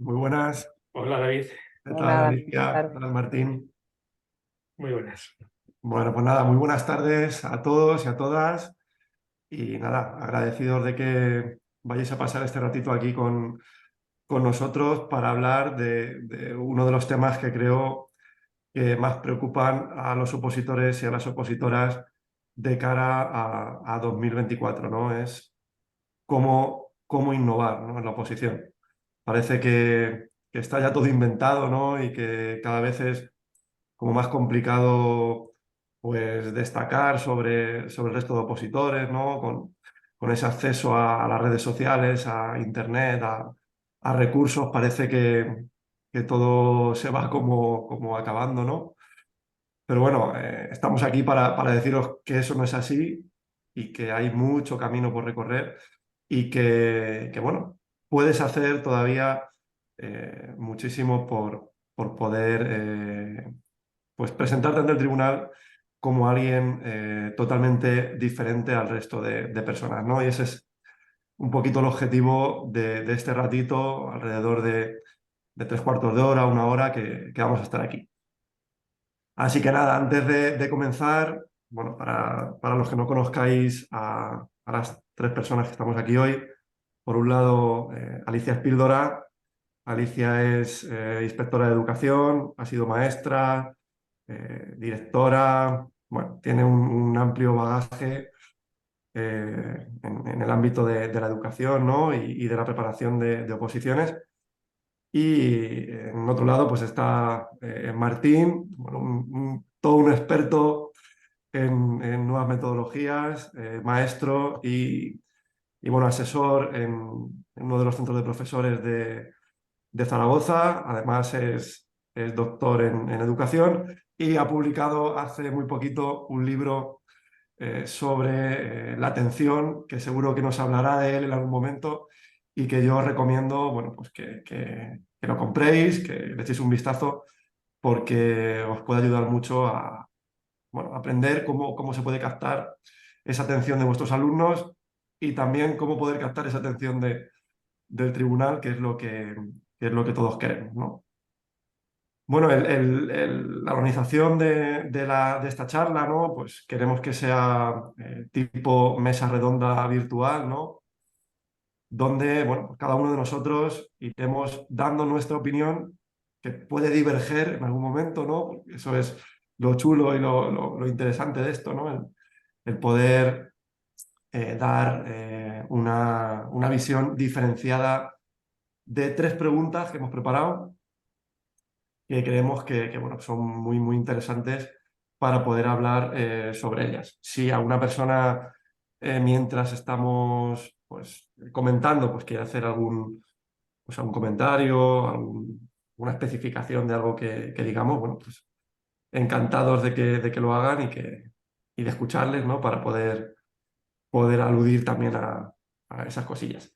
Muy buenas. Hola David, ¿Qué tal, Hola, buenas Alicia? ¿Qué tardes. tal, Martín? muy buenas. Bueno, pues nada, muy buenas tardes a todos y a todas. Y nada, agradecidos de que vayáis a pasar este ratito aquí con nosotros para hablar de uno de los temas que creo que más preocupan a los opositores y a las opositoras de cara a 2024, ¿no? Es cómo innovar, ¿no? En la oposición. Parece que está ya todo inventado, ¿no? Y que cada vez es como más complicado pues destacar sobre el resto de opositores, ¿no? Con ese acceso a las redes sociales, a internet, a recursos, parece que todo se va como acabando, ¿no? Pero bueno, estamos aquí para deciros que eso no es así y que hay mucho camino por recorrer y que, bueno, puedes hacer todavía muchísimo por poder pues presentarte ante el tribunal como alguien totalmente diferente al resto de personas, ¿no? Y ese es un poquito el objetivo de este ratito, alrededor de 3/4 de hora, 1 hora que vamos a estar aquí. Así que nada, antes de comenzar, bueno, para los que no conozcáis a las tres personas que estamos aquí hoy, por un lado, Alicia Espíldora. Alicia es inspectora de educación, ha sido maestra, directora, bueno, tiene un amplio bagaje en el ámbito de la educación, ¿no? y de la preparación de oposiciones. Y en otro lado, pues está Martín, bueno, todo un experto en nuevas metodologías, maestro y, bueno, asesor en uno de los centros de profesores de Zaragoza. Además es doctor en educación y ha publicado hace muy poquito un libro sobre la atención, que seguro que nos hablará de él en algún momento y que yo os recomiendo, bueno, pues que lo compréis, que le echéis un vistazo porque os puede ayudar mucho a, bueno, aprender cómo se puede captar esa atención de vuestros alumnos y también cómo poder captar esa atención del tribunal, que es lo que todos queremos, ¿no? Bueno, la organización de esta charla, ¿no? Pues queremos que sea tipo mesa redonda virtual, ¿no? Donde, bueno, pues cada uno de nosotros iremos dando nuestra opinión, que puede diverger en algún momento, ¿no? Porque eso es lo chulo y lo interesante de esto, ¿no? El poder dar una visión diferenciada de tres preguntas que hemos preparado que creemos que, bueno, son muy interesantes para poder hablar sobre ellas. Si alguna persona, mientras estamos pues, comentando, pues quiere hacer algún comentario, alguna especificación de algo que digamos, bueno, pues encantados de que lo hagan y de escucharles, ¿no? Para poder aludir también a esas cosillas.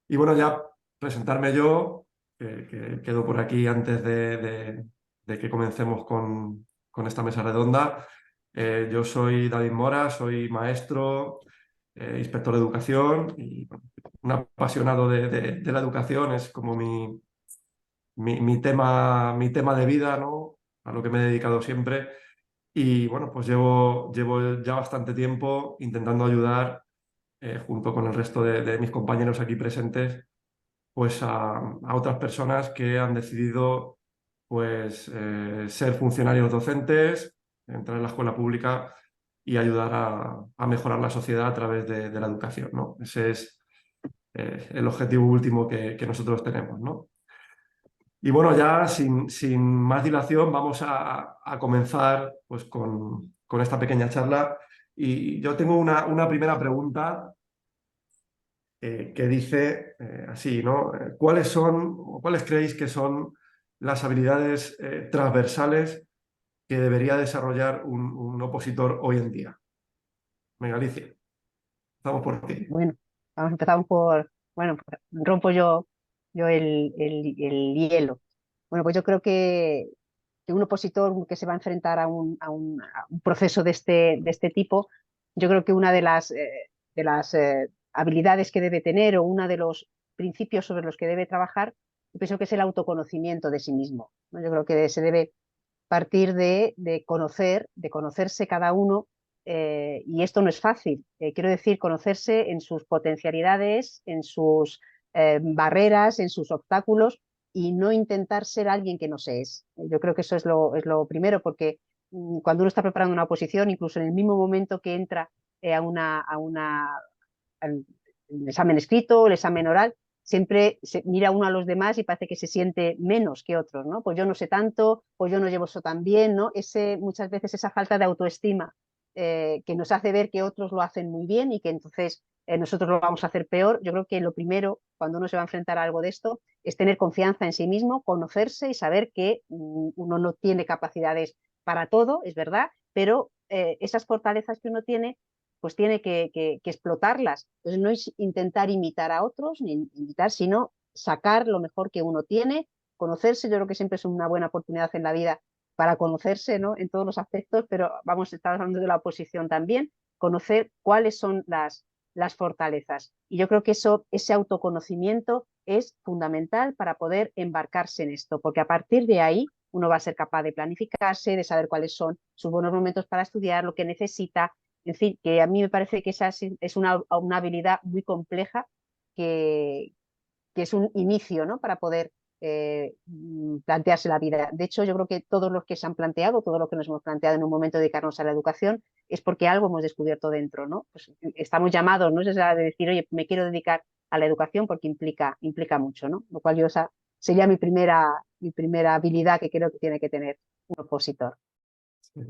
Y bueno, ya presentarme yo, que quedo por aquí antes de que comencemos con esta mesa redonda. Yo soy David Mora, soy maestro, inspector de educación y bueno, un apasionado de la educación, es como mi tema de vida, ¿no? A lo que me he dedicado siempre. Y bueno, pues llevo ya bastante tiempo intentando ayudar, junto con el resto de mis compañeros aquí presentes, pues a otras personas que han decidido pues ser funcionarios docentes, entrar en la escuela pública y ayudar a mejorar la sociedad a través de la educación, ¿no? Ese es el objetivo último que nosotros tenemos, ¿no? Y bueno, ya sin más dilación vamos a comenzar pues con esta pequeña charla. Y yo tengo una primera pregunta que dice así, ¿no? ¿Cuáles son o cuáles creéis que son las habilidades transversales que debería desarrollar un opositor hoy en día? Venga, Alicia, estamos por ti. Bueno, empezamos bueno, pues, rompo yo el hielo. Bueno, pues yo creo que un opositor que se va a enfrentar a un proceso de este tipo, yo creo que una de las habilidades que debe tener o uno de los principios sobre los que debe trabajar yo pienso que es el autoconocimiento de sí mismo, ¿no? Yo creo que se debe partir de conocerse cada uno, y esto no es fácil. Quiero decir, conocerse en sus potencialidades, en sus barreras, en sus obstáculos, y no intentar ser alguien que no se es. Yo creo que eso es lo primero, porque cuando uno está preparando una oposición, incluso en el mismo momento que entra al examen escrito, el examen oral, siempre se mira uno a los demás y parece que se siente menos que otros, ¿no? Pues yo no sé tanto, pues yo no llevo eso tan bien, ¿no? Muchas veces esa falta de autoestima que nos hace ver que otros lo hacen muy bien y que entonces nosotros lo vamos a hacer peor. Yo creo que lo primero, cuando uno se va a enfrentar a algo de esto, es tener confianza en sí mismo, conocerse y saber que uno no tiene capacidades para todo, es verdad, pero esas fortalezas que uno tiene, pues tiene que explotarlas. Entonces no es intentar imitar a otros, ni imitar, sino sacar lo mejor que uno tiene, conocerse. Yo creo que siempre es una buena oportunidad en la vida para conocerse, ¿no? En todos los aspectos, pero vamos a estar hablando de la oposición también, conocer cuáles son las fortalezas. Y yo creo que ese autoconocimiento es fundamental para poder embarcarse en esto, porque a partir de ahí uno va a ser capaz de planificarse, de saber cuáles son sus buenos momentos para estudiar, lo que necesita. En fin, que a mí me parece que esa es una habilidad muy compleja que, que es un inicio, ¿no? Para poder plantearse la vida. De hecho, yo creo que todos los que se han planteado, todos los que nos hemos planteado en un momento dedicarnos a la educación, es porque algo hemos descubierto dentro, ¿no? Pues estamos llamados, ¿no? Es a decir, oye, me quiero dedicar a la educación porque implica mucho, ¿no? Lo cual esa sería mi primera habilidad que creo que tiene que tener un opositor. Sí.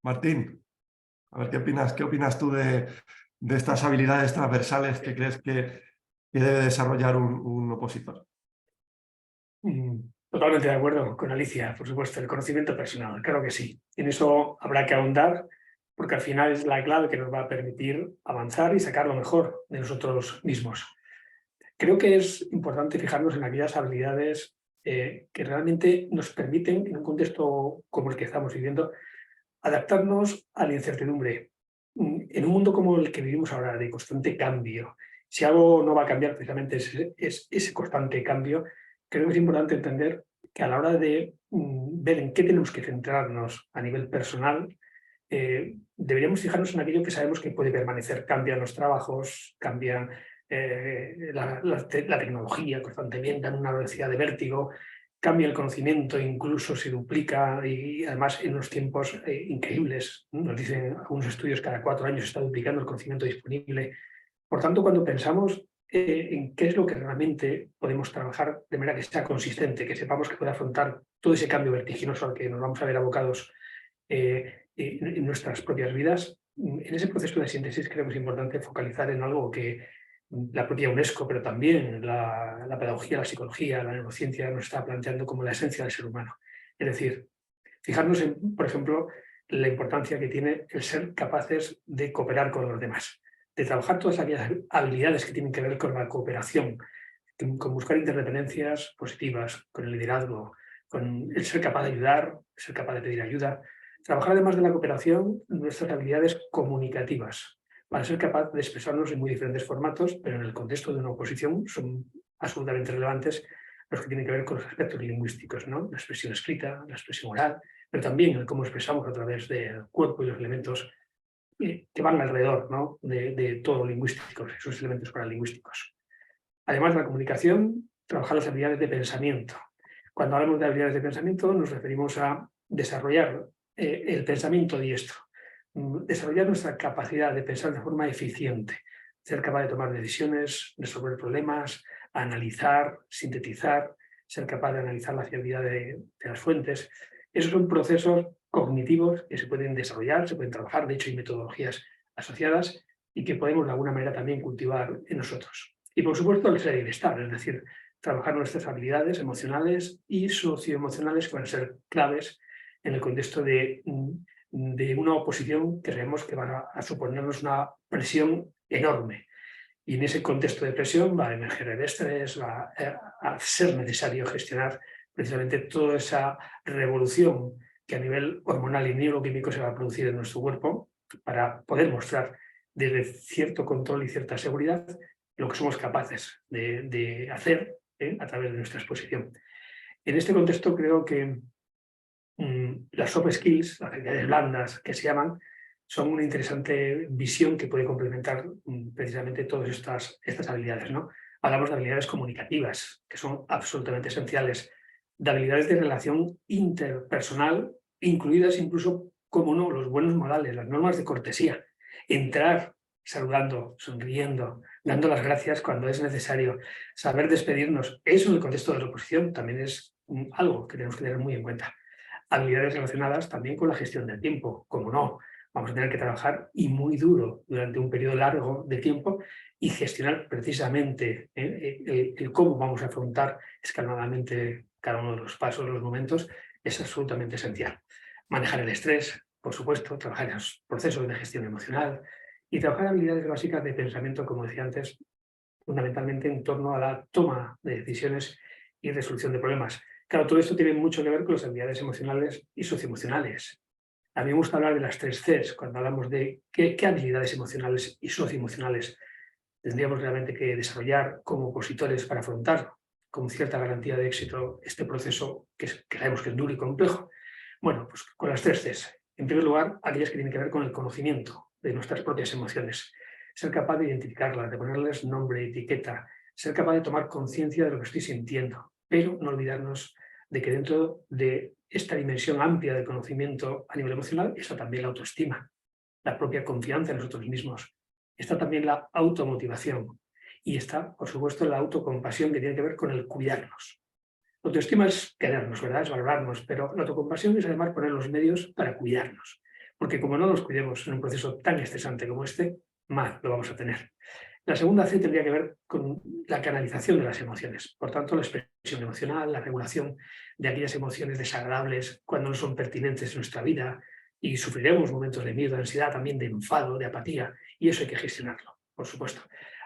Martín, a ver, ¿qué opinas tú de estas habilidades transversales que crees que debe desarrollar un opositor? Totalmente de acuerdo con Alicia, por supuesto, el conocimiento personal, claro que sí. En eso habrá que ahondar, porque al final es la clave que nos va a permitir avanzar y sacar lo mejor de nosotros mismos. Creo que es importante fijarnos en aquellas habilidades que realmente nos permiten, en un contexto como el que estamos viviendo, adaptarnos a la incertidumbre. En un mundo como el que vivimos ahora, de constante cambio, si algo no va a cambiar precisamente es ese constante cambio, creo que es importante entender que a la hora de ver en qué tenemos que centrarnos a nivel personal, deberíamos fijarnos en aquello que sabemos que puede permanecer. Cambian los trabajos, cambian la tecnología constantemente a una velocidad de vértigo, cambia el conocimiento, incluso se duplica y además en unos tiempos increíbles. Nos dicen algunos estudios cada 4 años se está duplicando el conocimiento disponible. Por tanto, cuando pensamos en qué es lo que realmente podemos trabajar de manera que sea consistente, que sepamos que puede afrontar todo ese cambio vertiginoso al que nos vamos a ver abocados en nuestras propias vidas, en ese proceso de síntesis creo que es importante focalizar en algo que la propia UNESCO, pero también la pedagogía, la psicología, la neurociencia nos está planteando como la esencia del ser humano. Es decir, fijarnos en, por ejemplo, la importancia que tiene el ser capaces de cooperar con los demás, de trabajar todas aquellas habilidades que tienen que ver con la cooperación, con buscar interdependencias positivas, con el liderazgo, con el ser capaz de ayudar, ser capaz de pedir ayuda. Trabajar además de la cooperación nuestras habilidades comunicativas, para ser capaz de expresarnos en muy diferentes formatos, pero en el contexto de una oposición son absolutamente relevantes los que tienen que ver con los aspectos lingüísticos, ¿no? La expresión escrita, la expresión oral, pero también el cómo expresamos a través del cuerpo y los elementos que van alrededor, ¿no? de todo lo lingüístico, esos elementos paralingüísticos. Además de la comunicación, trabajar las habilidades de pensamiento. Cuando hablamos de habilidades de pensamiento nos referimos a desarrollar el pensamiento diestro, desarrollar nuestra capacidad de pensar de forma eficiente, ser capaz de tomar decisiones, resolver problemas, analizar, sintetizar, ser capaz de analizar la fiabilidad de las fuentes. Esos son procesos cognitivos que se pueden desarrollar, se pueden trabajar, de hecho hay metodologías asociadas y que podemos de alguna manera también cultivar en nosotros. Y por supuesto el ser y el estar, es decir, trabajar nuestras habilidades emocionales y socioemocionales que van a ser claves en el contexto de una oposición que sabemos que va a suponernos una presión enorme. Y en ese contexto de presión va a emerger el estrés, va a ser necesario gestionar precisamente toda esa revolución que a nivel hormonal y neuroquímico se va a producir en nuestro cuerpo para poder mostrar desde cierto control y cierta seguridad lo que somos capaces de hacer a través de nuestra exposición. En este contexto creo que las soft skills, las habilidades blandas que se llaman, son una interesante visión que puede complementar precisamente todas estas habilidades, ¿no? Hablamos de habilidades comunicativas, que son absolutamente esenciales, de habilidades de relación interpersonal, incluidas incluso, como no, los buenos modales, las normas de cortesía. Entrar saludando, sonriendo, dando las gracias cuando es necesario, saber despedirnos. Eso en el contexto de la oposición también es algo que tenemos que tener muy en cuenta. Habilidades relacionadas también con la gestión del tiempo, como no. Vamos a tener que trabajar y muy duro durante un periodo largo de tiempo y gestionar precisamente el cómo vamos a afrontar escalonadamente cada uno de los pasos, los momentos, es absolutamente esencial. Manejar el estrés, por supuesto, trabajar en los procesos de gestión emocional y trabajar habilidades básicas de pensamiento, como decía antes, fundamentalmente en torno a la toma de decisiones y resolución de problemas. Claro, todo esto tiene mucho que ver con las habilidades emocionales y socioemocionales. A mí me gusta hablar de las 3 Cs cuando hablamos de qué habilidades emocionales y socioemocionales tendríamos realmente que desarrollar como opositores para afrontar con cierta garantía de éxito este proceso que sabemos que es duro y complejo. Bueno, pues con las 3 Cs. En primer lugar, aquellas que tienen que ver con el conocimiento de nuestras propias emociones. Ser capaz de identificarlas, de ponerles nombre, etiqueta, ser capaz de tomar conciencia de lo que estoy sintiendo, pero no olvidarnos de que dentro de esta dimensión amplia del conocimiento a nivel emocional está también la autoestima, la propia confianza en nosotros mismos, está también la automotivación y está, por supuesto, la autocompasión que tiene que ver con el cuidarnos. La autoestima es querernos, ¿verdad? Es valorarnos, pero la autocompasión es además poner los medios para cuidarnos, porque como no nos cuidemos en un proceso tan estresante como este, mal lo vamos a tener. La segunda C tendría que ver con la canalización de las emociones, por tanto la expresión emocional, la regulación de aquellas emociones desagradables cuando no son pertinentes en nuestra vida y sufriremos momentos de miedo, de ansiedad, también de enfado, de apatía, y eso hay que gestionarlo, por supuesto.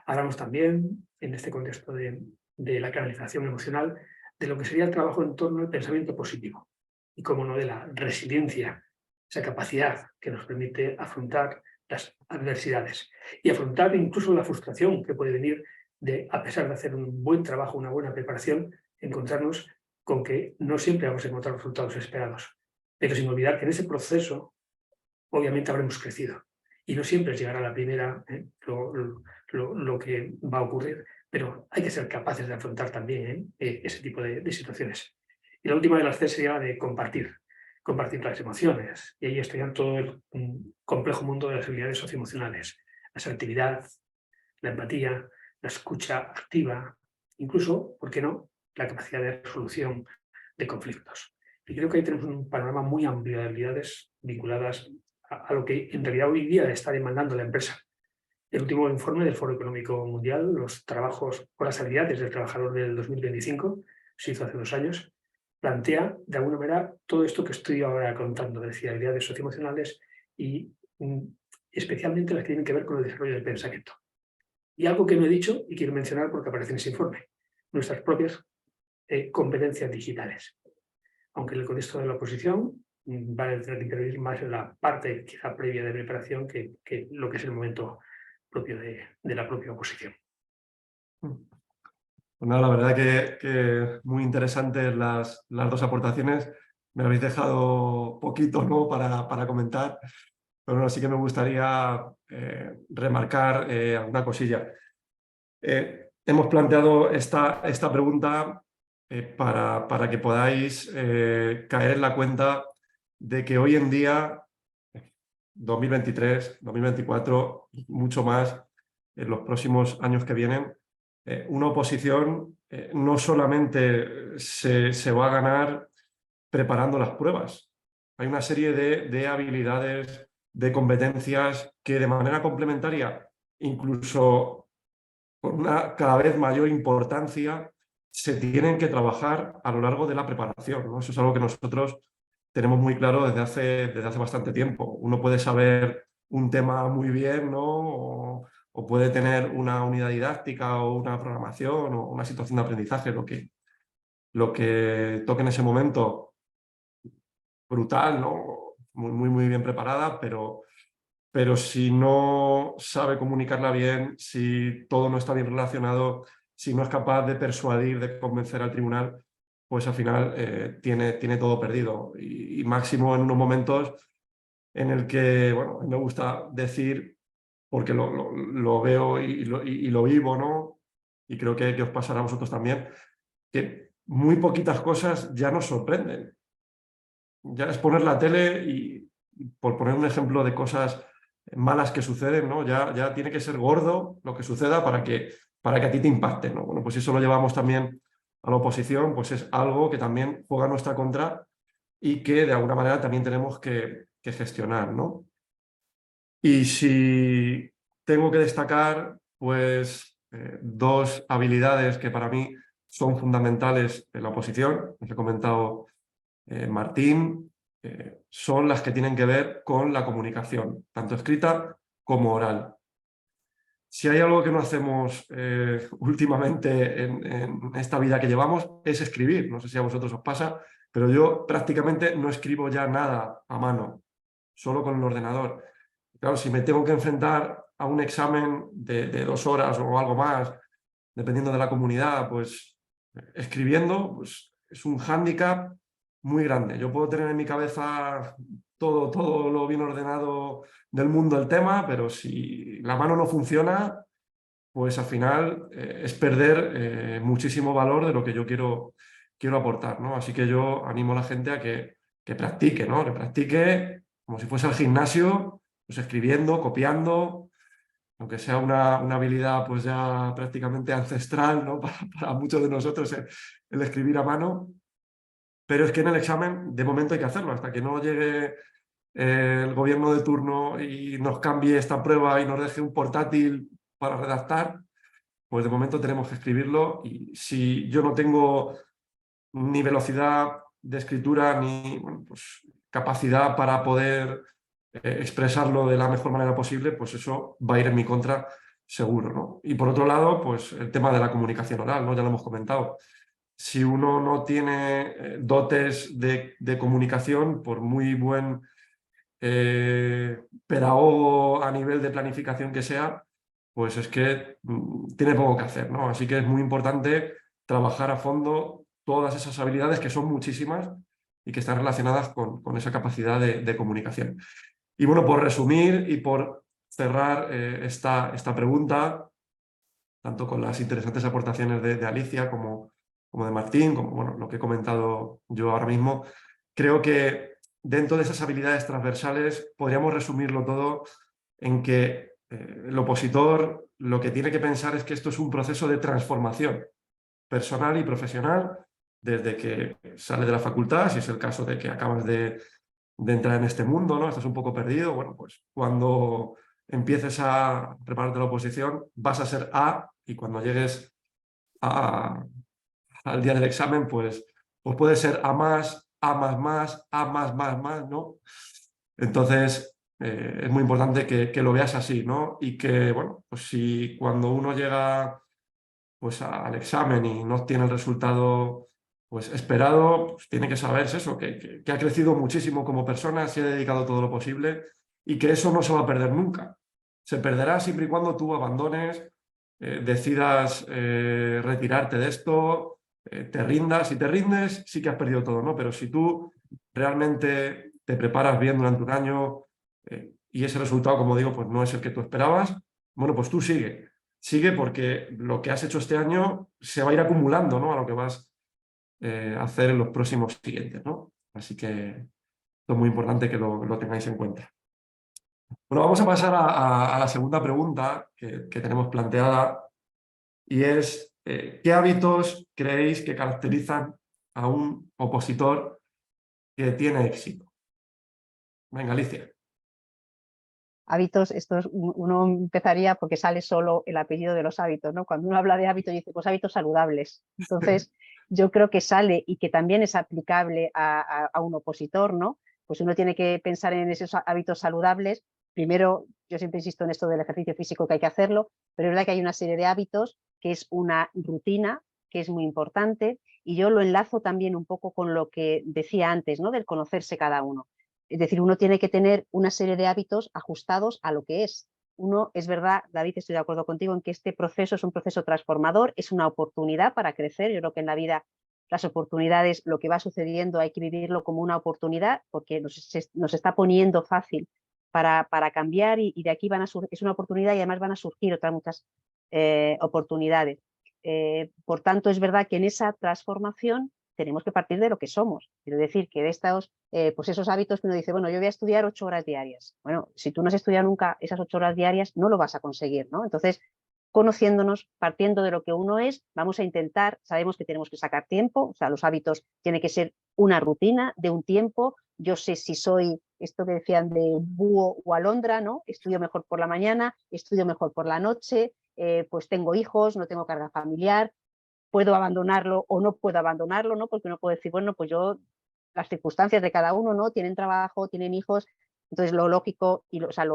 Hablamos también, en este contexto de la canalización emocional, de lo que sería el trabajo en torno al pensamiento positivo y, como no, de la resiliencia, esa capacidad que nos permite afrontar las adversidades y afrontar incluso la frustración que puede venir de, a pesar de hacer un buen trabajo, una buena preparación, encontrarnos con que no siempre vamos a encontrar resultados esperados, pero sin olvidar que en ese proceso obviamente habremos crecido y no siempre es llegar a la primera lo que va a ocurrir, pero hay que ser capaces de afrontar también ese tipo de situaciones. Y la última de las C sería la de compartir las emociones. Y ahí estudian todo el complejo mundo de las habilidades socioemocionales, la asertividad, la empatía, la escucha activa, incluso, ¿por qué no?, la capacidad de resolución de conflictos. Y creo que ahí tenemos un panorama muy amplio de habilidades vinculadas a lo que en realidad hoy día está demandando la empresa. El último informe del Foro Económico Mundial, los trabajos o las habilidades del trabajador del 2025, se hizo hace 2 años, plantea de alguna manera todo esto que estoy ahora contando, es decir, habilidades socioemocionales y especialmente las que tienen que ver con el desarrollo del pensamiento. Y algo que no he dicho y quiero mencionar porque aparece en ese informe, nuestras propias competencias digitales. Aunque en el contexto de la oposición vale tener que intervenir más en la parte quizá previa de preparación que lo que es el momento propio de la propia oposición. Pues nada, la verdad que muy interesantes las 2 aportaciones. Me habéis dejado poquito, ¿no?, para comentar, pero bueno, sí que me gustaría remarcar alguna cosilla. Hemos planteado esta pregunta para que podáis caer en la cuenta de que hoy en día, 2023, 2024, mucho más en los próximos años que vienen, una oposición no solamente se va a ganar preparando las pruebas. Hay una serie de habilidades, de competencias que de manera complementaria, incluso con una cada vez mayor importancia, se tienen que trabajar a lo largo de la preparación, ¿no? Eso es algo que nosotros tenemos muy claro desde hace bastante tiempo. Uno puede saber un tema muy bien, ¿no?, o puede tener una unidad didáctica o una programación o una situación de aprendizaje, lo que toque en ese momento, brutal, ¿no?, muy bien preparada, pero si no sabe comunicarla bien, si todo no está bien relacionado, si no es capaz de persuadir, de convencer al tribunal, pues al final tiene todo perdido. Y máximo en unos momentos en el que, bueno, me gusta decir, porque lo veo y lo vivo, ¿no? Y creo que os pasará a vosotros también, que muy poquitas cosas ya nos sorprenden. Ya es poner la tele y, por poner un ejemplo de cosas malas que suceden, ¿no? Ya tiene que ser gordo lo que suceda para que a ti te impacte, ¿no? Bueno, pues eso lo llevamos también a la oposición, pues es algo que también juega en nuestra contra y que de alguna manera también tenemos que gestionar, ¿no? Y si tengo que destacar, pues dos habilidades que para mí son fundamentales en la oposición, os he comentado Martín, son las que tienen que ver con la comunicación, tanto escrita como oral. Si hay algo que no hacemos últimamente en esta vida que llevamos, es escribir. No sé si a vosotros os pasa, pero yo prácticamente no escribo ya nada a mano, solo con el ordenador. Claro, si me tengo que enfrentar a un examen de 2 horas o algo más, dependiendo de la comunidad, pues escribiendo pues, es un hándicap muy grande. Yo puedo tener en mi cabeza todo lo bien ordenado del mundo el tema, pero si la mano no funciona, pues al final es perder muchísimo valor de lo que yo quiero aportar, ¿no? Así que yo animo a la gente a que practique, ¿no? Que practique como si fuese al gimnasio, pues escribiendo, copiando, aunque sea una habilidad pues ya prácticamente ancestral, ¿no? Para muchos de nosotros el escribir a mano, pero es que en el examen de momento hay que hacerlo, hasta que no llegue el gobierno de turno y nos cambie esta prueba y nos deje un portátil para redactar, pues de momento tenemos que escribirlo y si yo no tengo ni velocidad de escritura ni bueno, pues, capacidad para poder expresarlo de la mejor manera posible, pues eso va a ir en mi contra seguro, ¿no? Y por otro lado, pues el tema de la comunicación oral, ¿no? Ya lo hemos comentado. Si uno no tiene dotes de comunicación, por muy buen pedagogo a nivel de planificación que sea, pues es que tiene poco que hacer, ¿no? Así que es muy importante trabajar a fondo todas esas habilidades que son muchísimas y que están relacionadas con esa capacidad de comunicación. Y bueno, por resumir y por cerrar esta pregunta, tanto con las interesantes aportaciones de Alicia como de Martín, como bueno, lo que he comentado yo ahora mismo, creo que dentro de esas habilidades transversales podríamos resumirlo todo en que el opositor lo que tiene que pensar es que esto es un proceso de transformación personal y profesional desde que sale de la facultad, si es el caso de que acabas de entrar en este mundo, ¿no? Estás un poco perdido, bueno, pues cuando empieces a prepararte la oposición vas a ser A y cuando llegues al día del examen, pues puede ser A más, A más, A más, ¿no? Entonces, es muy importante que lo veas así, ¿no? Y que, bueno, pues si cuando uno llega pues al examen y no tiene el resultado pues esperado, pues tiene que saberse eso, que ha crecido muchísimo como persona, se ha dedicado todo lo posible y que eso no se va a perder nunca. Se perderá siempre y cuando tú abandones, decidas retirarte de esto, te rindas. Si te rindes, sí que has perdido todo, ¿no? Pero si tú realmente te preparas bien durante un año y ese resultado, como digo, pues no es el que tú esperabas, bueno, pues tú sigue. Sigue porque lo que has hecho este año se va a ir acumulando, ¿no? A lo que vas a hacer en los próximos siguientes, ¿no? Así que esto es muy importante que lo tengáis en cuenta. Bueno, vamos a pasar a la segunda pregunta que tenemos planteada y es ¿qué hábitos creéis que caracterizan a un opositor que tiene éxito? Venga, Alicia. Hábitos, uno empezaría porque sale solo el apellido de los hábitos, ¿no? Cuando uno habla de hábitos dice, pues hábitos saludables. Entonces, yo creo que sale y que también es aplicable a un opositor, ¿no? Pues uno tiene que pensar en esos hábitos saludables. Primero, yo siempre insisto en esto del ejercicio físico, que hay que hacerlo, pero es verdad que hay una serie de hábitos que es una rutina, que es muy importante, y yo lo enlazo también un poco con lo que decía antes, ¿no? Del conocerse cada uno. Es decir, uno tiene que tener una serie de hábitos ajustados a lo que es. uno, es verdad, David, estoy de acuerdo contigo en que este proceso es un proceso transformador, es una oportunidad para crecer. Yo creo que en la vida las oportunidades, lo que va sucediendo hay que vivirlo como una oportunidad porque nos está poniendo fácil para cambiar y de aquí es una oportunidad y además van a surgir otras muchas oportunidades. Por tanto, es verdad que en esa transformación tenemos que partir de lo que somos. Quiero decir que de estos, pues esos hábitos que uno dice, bueno, yo voy a estudiar 8 horas diarias. Bueno, si tú no has estudiado nunca esas 8 horas diarias, no lo vas a conseguir, ¿no? Entonces, conociéndonos, partiendo de lo que uno es, vamos a intentar, sabemos que tenemos que sacar tiempo, o sea, los hábitos tienen que ser una rutina de un tiempo. Yo sé si soy esto que decían de búho o alondra, ¿no? Estudio mejor por la mañana, estudio mejor por la noche, pues tengo hijos, no tengo carga familiar, puedo abandonarlo o no puedo abandonarlo, ¿no? Porque uno puede decir, bueno, pues yo, las circunstancias de cada uno, ¿no? Tienen trabajo, tienen hijos, entonces lo lógico o sea,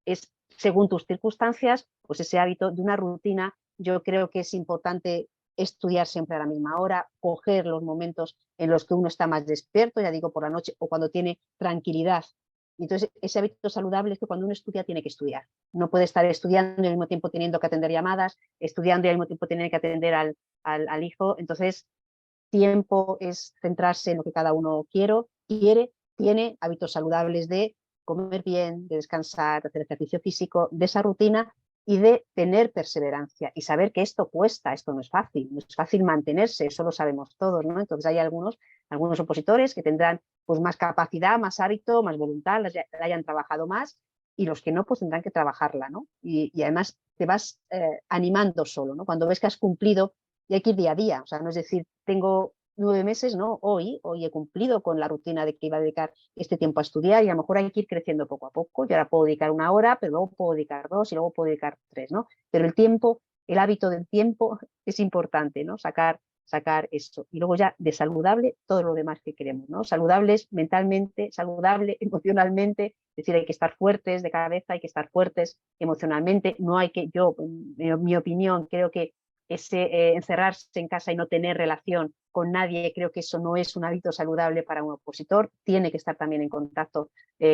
es según tus circunstancias, pues ese hábito de una rutina, yo creo que es importante estudiar siempre a la misma hora, coger los momentos en los que uno está más despierto, ya digo por la noche, o cuando tiene tranquilidad. Entonces, ese hábito saludable es que cuando uno estudia tiene que estudiar. No puede estar estudiando y al mismo tiempo teniendo que atender llamadas, estudiando y al mismo tiempo tener que atender al hijo. Entonces, tiempo es centrarse en lo que cada uno quiere, tiene hábitos saludables de comer bien, de descansar, de hacer ejercicio físico, de esa rutina y de tener perseverancia y saber que esto cuesta, esto no es fácil mantenerse, eso lo sabemos todos, ¿no? Entonces hay algunos opositores que tendrán pues más capacidad, más hábito, más voluntad, la hayan trabajado más y los que no, pues tendrán que trabajarla, ¿no? Y además te vas animando solo, ¿no? Cuando ves que has cumplido y hay que ir día a día, o sea, no es decir, tengo 9 meses, no, hoy he cumplido con la rutina de que iba a dedicar este tiempo a estudiar y a lo mejor hay que ir creciendo poco a poco. Yo ahora puedo dedicar 1 hora, pero luego puedo dedicar 2 y luego puedo dedicar 3, ¿no? Pero el tiempo, el hábito del tiempo es importante, ¿no? Sacar eso. Y luego ya de saludable, todo lo demás que queremos, ¿no? Saludables mentalmente, saludable emocionalmente, es decir, hay que estar fuertes de cabeza, hay que estar fuertes emocionalmente, no hay que, yo, en mi opinión, creo que ese encerrarse en casa y no tener relación con nadie, creo que eso no es un hábito saludable para un opositor, tiene que estar también en contacto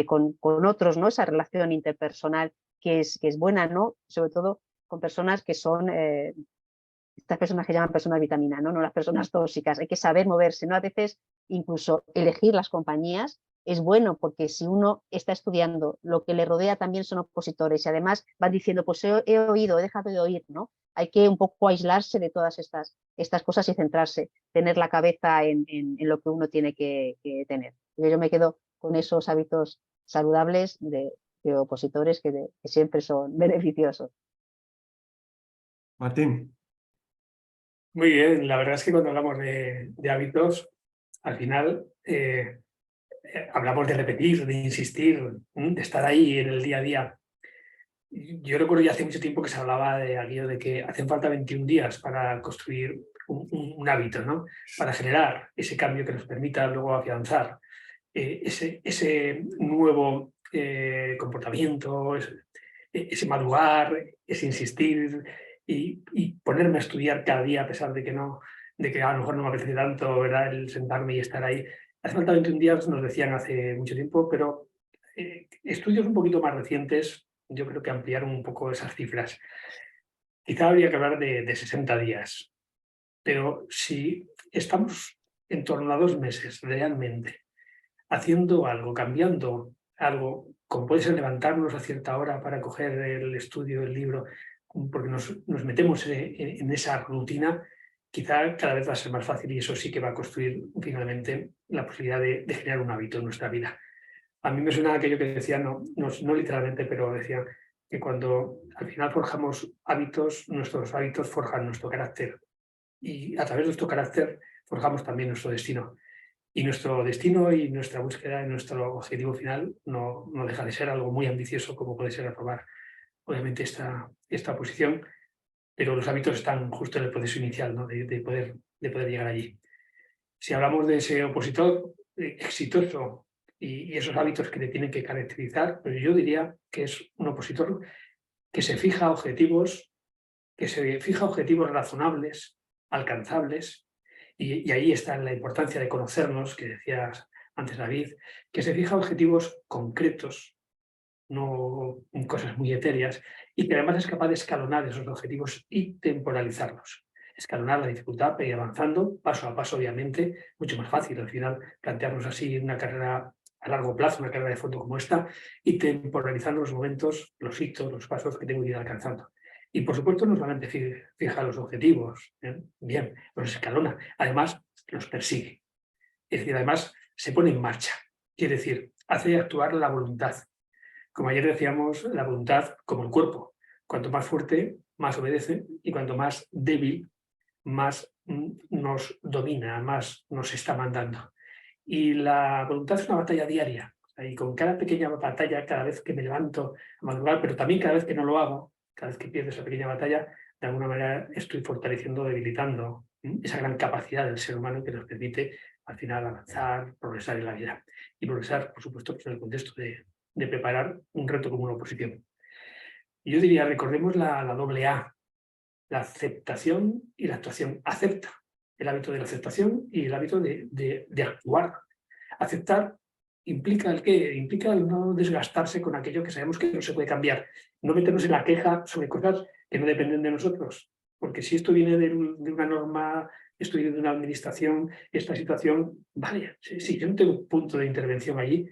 con otros, ¿no? Esa relación interpersonal que es buena, ¿no? Sobre todo con personas que son, estas personas que llaman personas vitamina, ¿no? No las personas tóxicas, hay que saber moverse, ¿no? A veces incluso elegir las compañías es bueno porque si uno está estudiando, lo que le rodea también son opositores y además van diciendo, pues he oído, he dejado de oír, ¿no? Hay que un poco aislarse de todas estas cosas y centrarse, tener la cabeza en lo que uno tiene que tener. Yo me quedo con esos hábitos saludables de opositores que siempre son beneficiosos. Martín. Muy bien, la verdad es que cuando hablamos de hábitos, al final hablamos de repetir, de insistir, de estar ahí en el día a día. Yo recuerdo ya hace mucho tiempo que se hablaba de aquello de que hacen falta 21 días para construir un hábito, ¿no? Para generar ese cambio que nos permita luego afianzar ese nuevo comportamiento, ese madrugar, ese insistir y ponerme a estudiar cada día a pesar de que a lo mejor no me apetece tanto, ¿verdad? El sentarme y estar ahí. Hace falta 21 días, nos decían hace mucho tiempo, pero estudios un poquito más recientes yo creo que ampliaron un poco esas cifras. Quizá habría que hablar de 60 días, pero si estamos en torno a 2 meses realmente haciendo algo, cambiando algo, como puede ser levantarnos a cierta hora para coger el estudio del libro, porque nos metemos en esa rutina, quizá cada vez va a ser más fácil y eso sí que va a construir finalmente la posibilidad de generar un hábito en nuestra vida. A mí me suena aquello que decía, no literalmente, pero decía que cuando al final forjamos hábitos, nuestros hábitos forjan nuestro carácter y a través de nuestro carácter forjamos también nuestro destino. Y nuestro destino y nuestra búsqueda y nuestro objetivo final no deja de ser algo muy ambicioso como puede ser aprobar obviamente esta posición, pero los hábitos están justo en el proceso inicial, ¿no? de poder llegar allí. Si hablamos de ese opositor exitoso y esos hábitos que le tienen que caracterizar, pues yo diría que es un opositor que se fija objetivos razonables, alcanzables, y ahí está la importancia de conocernos, que decías antes David, que se fija objetivos concretos, no en cosas muy etéreas, y que además es capaz de escalonar esos objetivos y temporalizarlos. Escalonar la dificultad, pero ir avanzando paso a paso, obviamente, mucho más fácil. Al final, plantearnos así una carrera a largo plazo, una carrera de fondo como esta, y temporalizando los momentos, los hitos, los pasos que tengo que ir alcanzando. Y por supuesto, no solamente fija los objetivos, bien, los escalona, además los persigue. Es decir, además se pone en marcha. Quiere decir, hace actuar la voluntad. Como ayer decíamos, la voluntad como el cuerpo. Cuanto más fuerte, más obedece, y cuanto más débil, más nos domina, más nos está mandando. Y la voluntad es una batalla diaria. Y con cada pequeña batalla, cada vez que me levanto a madrugar, pero también cada vez que no lo hago, cada vez que pierdo esa pequeña batalla, de alguna manera estoy fortaleciendo, debilitando esa gran capacidad del ser humano que nos permite al final avanzar, progresar en la vida. Y progresar, por supuesto, pues en el contexto de preparar un reto como una oposición. Y yo diría, recordemos la doble A, la aceptación y la actuación. Acepta, el hábito de la aceptación y el hábito de actuar. Aceptar implica el qué, implica el no desgastarse con aquello que sabemos que no se puede cambiar, no meternos en la queja sobre cosas que no dependen de nosotros, porque si esto viene de una norma, esto viene de una administración, esta situación, vale, sí, yo no tengo un punto de intervención allí,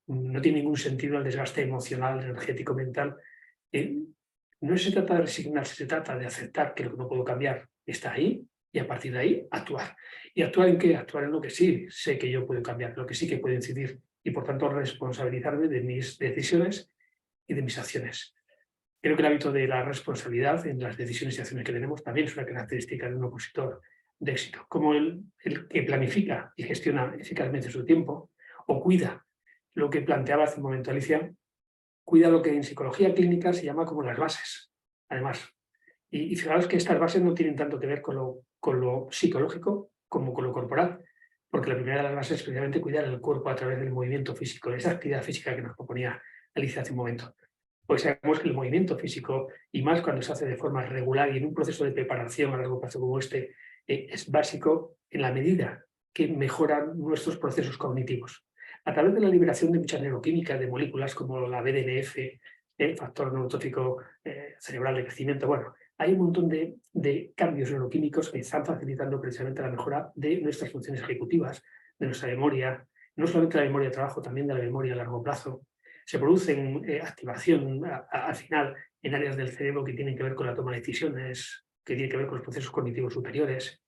no tiene ningún sentido el desgaste emocional, energético, mental. No se trata de resignarse, se trata de aceptar que lo que no puedo cambiar está ahí y a partir de ahí actuar. ¿Y actuar en qué? Actuar en lo que sí sé que yo puedo cambiar, lo que sí que puedo incidir y por tanto responsabilizarme de mis decisiones y de mis acciones. Creo que el hábito de la responsabilidad en las decisiones y acciones que tenemos también es una característica de un opositor de éxito, como el que planifica y gestiona eficazmente su tiempo o cuida lo que planteaba hace un momento Alicia, cuida lo que en psicología clínica se llama como las bases, además. Y fijaros que estas bases no tienen tanto que ver con lo psicológico como con lo corporal, porque la primera de las bases es precisamente cuidar el cuerpo a través del movimiento físico, esa actividad física que nos proponía Alicia hace un momento. Pues sabemos que el movimiento físico, y más cuando se hace de forma regular y en un proceso de preparación a largo plazo como este, es básico en la medida que mejoran nuestros procesos cognitivos. A través de la liberación de muchas neuroquímicas, de moléculas como la BDNF, factor neurotrófico cerebral de crecimiento, bueno, hay un montón de cambios neuroquímicos que están facilitando precisamente la mejora de nuestras funciones ejecutivas, de nuestra memoria, no solamente la memoria de trabajo, también de la memoria a largo plazo. Se produce activación al final en áreas del cerebro que tienen que ver con la toma de decisiones, que tienen que ver con los procesos cognitivos superiores,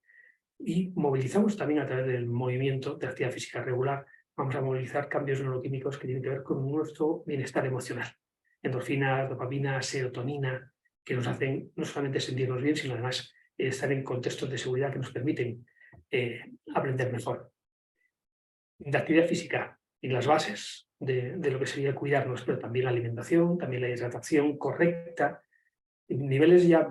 y movilizamos también a través del movimiento de actividad física regular, vamos a movilizar cambios neuroquímicos que tienen que ver con nuestro bienestar emocional. Endorfinas, dopamina, serotonina, que nos hacen no solamente sentirnos bien, sino además estar en contextos de seguridad que nos permiten aprender mejor. De actividad física y las bases de lo que sería cuidarnos, pero también la alimentación, también la hidratación correcta, niveles ya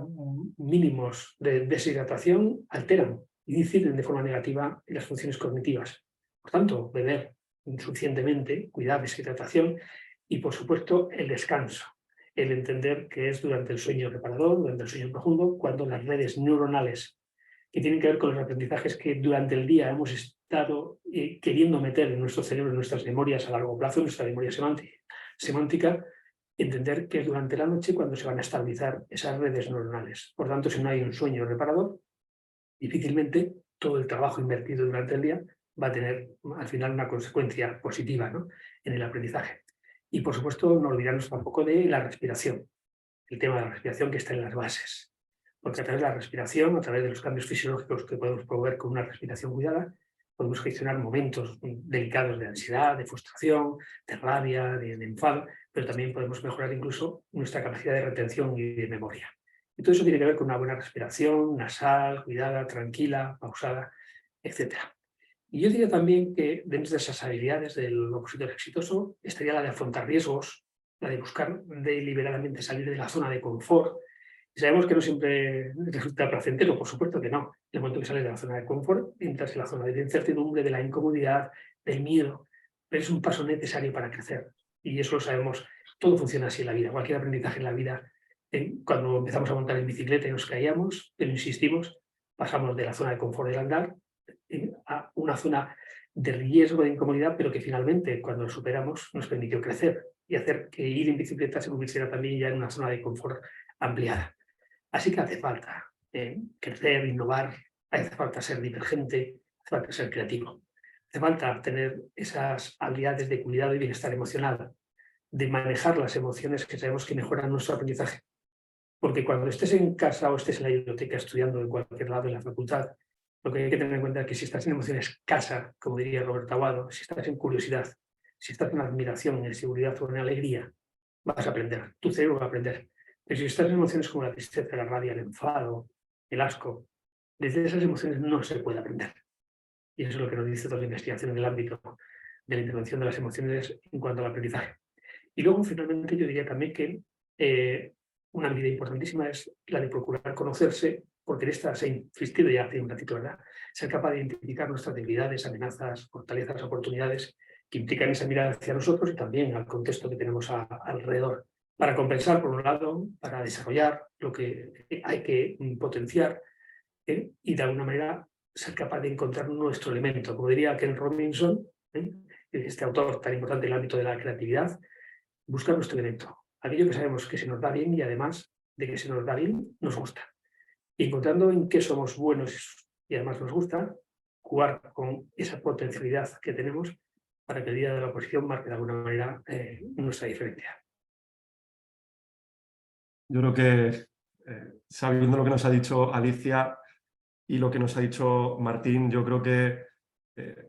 mínimos de deshidratación alteran y inciden de forma negativa en las funciones cognitivas. Por tanto, beber suficientemente, cuidar esa hidratación y, por supuesto, el descanso. El entender que es durante el sueño reparador, durante el sueño profundo, cuando las redes neuronales que tienen que ver con los aprendizajes que durante el día hemos estado queriendo meter en nuestro cerebro, en nuestras memorias a largo plazo, en nuestra memoria semántica, entender que es durante la noche cuando se van a estabilizar esas redes neuronales. Por tanto, si no hay un sueño reparador, difícilmente todo el trabajo invertido durante el día va a tener al final una consecuencia positiva, ¿no?, en el aprendizaje. Y por supuesto, no olvidarnos tampoco de la respiración, el tema de la respiración que está en las bases. Porque a través de la respiración, a través de los cambios fisiológicos que podemos promover con una respiración cuidada, podemos gestionar momentos delicados de ansiedad, de frustración, de rabia, de enfado, pero también podemos mejorar incluso nuestra capacidad de retención y de memoria. Y todo eso tiene que ver con una buena respiración, nasal, cuidada, tranquila, pausada, etc. Y yo diría también que dentro de esas habilidades del opositor exitoso estaría la de afrontar riesgos, la de buscar deliberadamente salir de la zona de confort. Y sabemos que no siempre resulta placentero, por supuesto que no. En el momento que sales de la zona de confort, entras en la zona de la incertidumbre, de la incomodidad, del miedo, pero es un paso necesario para crecer. Y eso lo sabemos, todo funciona así en la vida. Cualquier aprendizaje en la vida, cuando empezamos a montar en bicicleta y nos caíamos, pero insistimos, pasamos de la zona de confort del andar a una zona de riesgo, de incomodidad, pero que finalmente, cuando lo superamos, nos permitió crecer y hacer que ir en bicicleta se convirtiera también ya en una zona de confort ampliada. Así que hace falta crecer, innovar, hace falta ser divergente, hace falta ser creativo. Hace falta tener esas habilidades de cuidado y bienestar emocional, de manejar las emociones que sabemos que mejoran nuestro aprendizaje. Porque cuando estés en casa o estés en la biblioteca estudiando en cualquier lado en la facultad, lo que hay que tener en cuenta es que si estás en emociones casa, como diría Roberto Aguado, si estás en curiosidad, si estás en admiración, en seguridad o en alegría, vas a aprender, tu cerebro va a aprender. Pero si estás en emociones como la tristeza, la rabia, el enfado, el asco, desde esas emociones no se puede aprender. Y eso es lo que nos dice toda la investigación en el ámbito de la intervención de las emociones en cuanto al aprendizaje. Y luego, finalmente, yo diría también que una medida importantísima es la de procurar conocerse, porque en esta se ha insistido ya hace un ratito, ¿verdad? Ser capaz de identificar nuestras debilidades, amenazas, fortalezas, oportunidades que implican esa mirada hacia nosotros y también al contexto que tenemos alrededor. Para compensar, por un lado, para desarrollar lo que hay que potenciar y de alguna manera ser capaz de encontrar nuestro elemento. Como diría Ken Robinson, este autor tan importante en el ámbito de la creatividad, buscar nuestro elemento, aquello que sabemos que se nos da bien y además de que se nos da bien, nos gusta. Y encontrando en qué somos buenos y además nos gusta, jugar con esa potencialidad que tenemos para que el día de la oposición marque de alguna manera nuestra diferencia. Yo creo que, sabiendo lo que nos ha dicho Alicia y lo que nos ha dicho Martín, yo creo que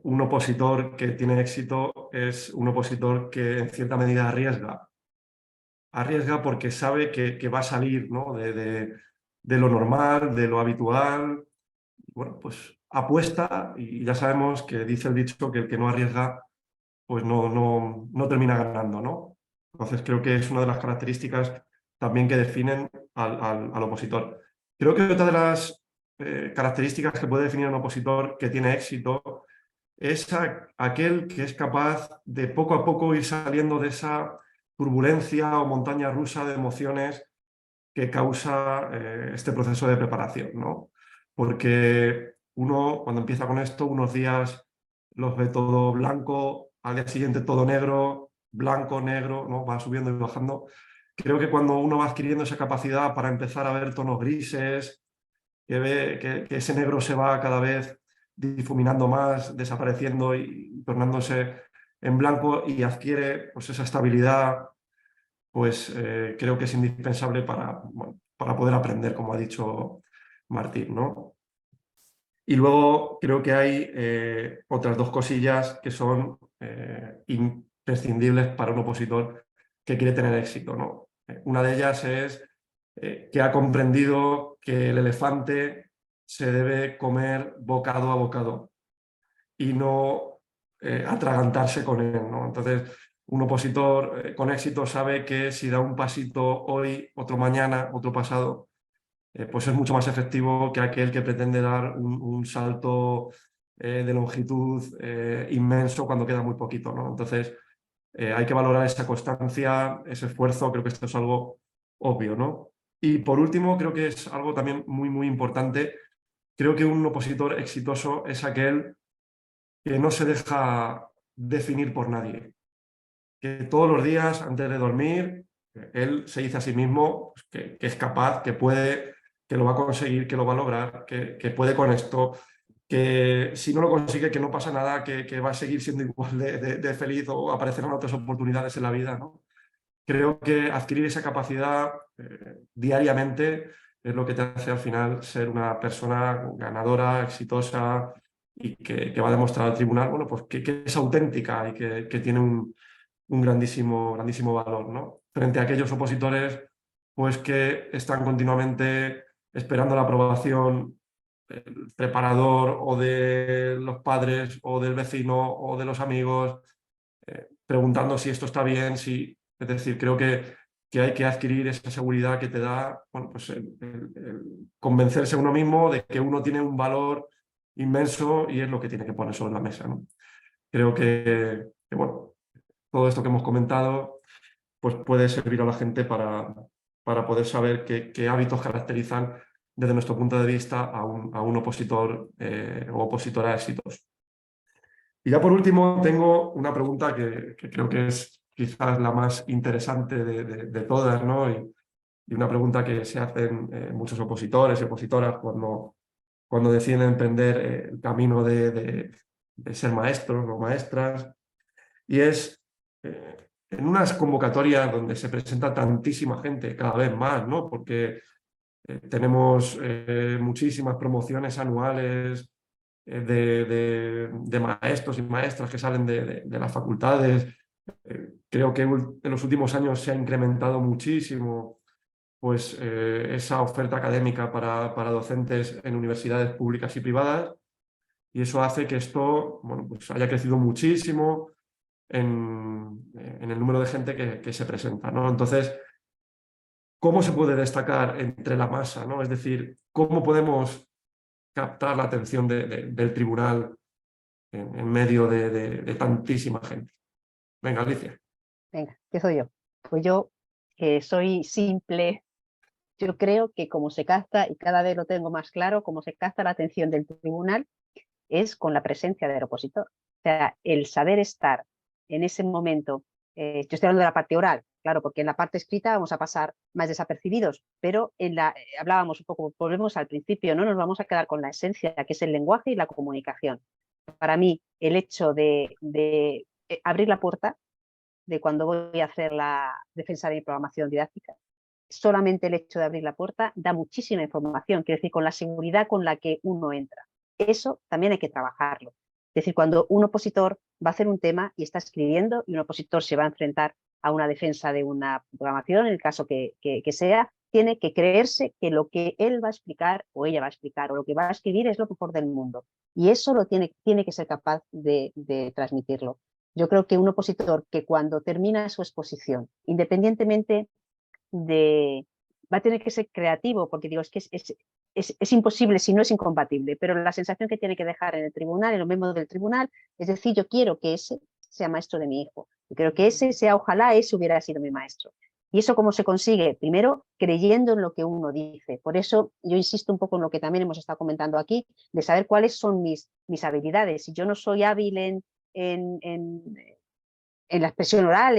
un opositor que tiene éxito es un opositor que en cierta medida arriesga. Arriesga porque sabe que va a salir, ¿no?, de lo normal, de lo habitual. Bueno, pues apuesta y ya sabemos que dice el dicho que el que no arriesga pues no termina ganando, ¿no? Entonces creo que es una de las características también que definen al opositor. Creo que otra de las características que puede definir a un opositor que tiene éxito es aquel que es capaz de poco a poco ir saliendo de esa turbulencia o montaña rusa de emociones que causa este proceso de preparación, ¿no? Porque uno, cuando empieza con esto, unos días los ve todo blanco, al día siguiente todo negro, blanco, negro, ¿no? Va subiendo y bajando. Creo que cuando uno va adquiriendo esa capacidad para empezar a ver tonos grises, que ve que ese negro se va cada vez difuminando más, desapareciendo y tornándose en blanco y adquiere pues, esa estabilidad, pues creo que es indispensable para poder aprender, como ha dicho Martín, ¿no? Y luego creo que hay otras dos cosillas que son imprescindibles para un opositor que quiere tener éxito, ¿no? Una de ellas es que ha comprendido que el elefante se debe comer bocado a bocado y no atragantarse con él, ¿no? Entonces, un opositor con éxito sabe que si da un pasito hoy, otro mañana, otro pasado, pues es mucho más efectivo que aquel que pretende dar un salto de longitud inmenso cuando queda muy poquito, ¿no? Entonces, hay que valorar esa constancia, ese esfuerzo, creo que esto es algo obvio, ¿no? Y por último, creo que es algo también muy, muy importante. Creo que un opositor exitoso es aquel que no se deja definir por nadie, que todos los días antes de dormir, él se dice a sí mismo pues, que es capaz, que puede, que lo va a conseguir, que lo va a lograr, que puede con esto, que si no lo consigue, que no pasa nada, que va a seguir siendo igual de feliz o aparecerán otras oportunidades en la vida, ¿no? Creo que adquirir esa capacidad diariamente es lo que te hace al final ser una persona ganadora, exitosa y que va a demostrar al tribunal, bueno, pues que es auténtica y que tiene un grandísimo valor, ¿no? Frente a aquellos opositores pues que están continuamente esperando la aprobación del preparador o de los padres o del vecino o de los amigos, preguntando si esto está bien, si... Es decir, creo que hay que adquirir esa seguridad que te da, bueno, pues el convencerse a uno mismo de que uno tiene un valor inmenso y es lo que tiene que poner sobre la mesa, ¿no? Creo bueno, todo esto que hemos comentado pues puede servir a la gente para poder saber qué hábitos caracterizan desde nuestro punto de vista a un opositor o opositora exitoso. Y ya por último tengo una pregunta que creo que es quizás la más interesante de todas, ¿no? Y una pregunta que se hacen muchos opositores y opositoras cuando deciden emprender el camino de ser maestros o maestras, y es en unas convocatorias donde se presenta tantísima gente, cada vez más, ¿no? Porque tenemos muchísimas promociones anuales de maestros y maestras que salen de las facultades. Creo que en los últimos años se ha incrementado muchísimo pues, esa oferta académica para docentes en universidades públicas y privadas, y eso hace que esto, bueno, pues haya crecido muchísimo en el número de gente que se presenta, ¿no? Entonces, ¿cómo se puede destacar entre la masa, ¿no? Es decir, ¿cómo podemos captar la atención del tribunal en medio de tantísima gente? Venga, Alicia. Venga, ¿qué soy yo? Pues yo, que soy simple, yo creo que como se capta, y cada vez lo tengo más claro, como se capta la atención del tribunal es con la presencia del opositor. O sea, el saber estar en ese momento, yo estoy hablando de la parte oral, claro, porque en la parte escrita vamos a pasar más desapercibidos, pero hablábamos un poco, volvemos al principio, no nos vamos a quedar con la esencia, que es el lenguaje y la comunicación. Para mí, el hecho de abrir la puerta, de cuando voy a hacer la defensa de mi programación didáctica, solamente el hecho de abrir la puerta da muchísima información, quiere decir, con la seguridad con la que uno entra. Eso también hay que trabajarlo. Es decir, cuando un opositor va a hacer un tema y está escribiendo y un opositor se va a enfrentar a una defensa de una programación, en el caso que sea, tiene que creerse que lo que él va a explicar o ella va a explicar o lo que va a escribir es lo mejor del mundo. Y eso lo tiene que ser capaz de transmitirlo. Yo creo que un opositor que cuando termina su exposición, independientemente va a tener que ser creativo, porque digo, es que es imposible si no es incompatible, pero la sensación que tiene que dejar en el tribunal, en los miembros del tribunal, es decir, yo quiero que ese sea maestro de mi hijo, yo quiero que ese sea, ojalá ese hubiera sido mi maestro. ¿Y eso cómo se consigue? Primero, creyendo en lo que uno dice. Por eso yo insisto un poco en lo que también hemos estado comentando aquí, de saber cuáles son mis habilidades. Si yo no soy hábil en, la expresión oral,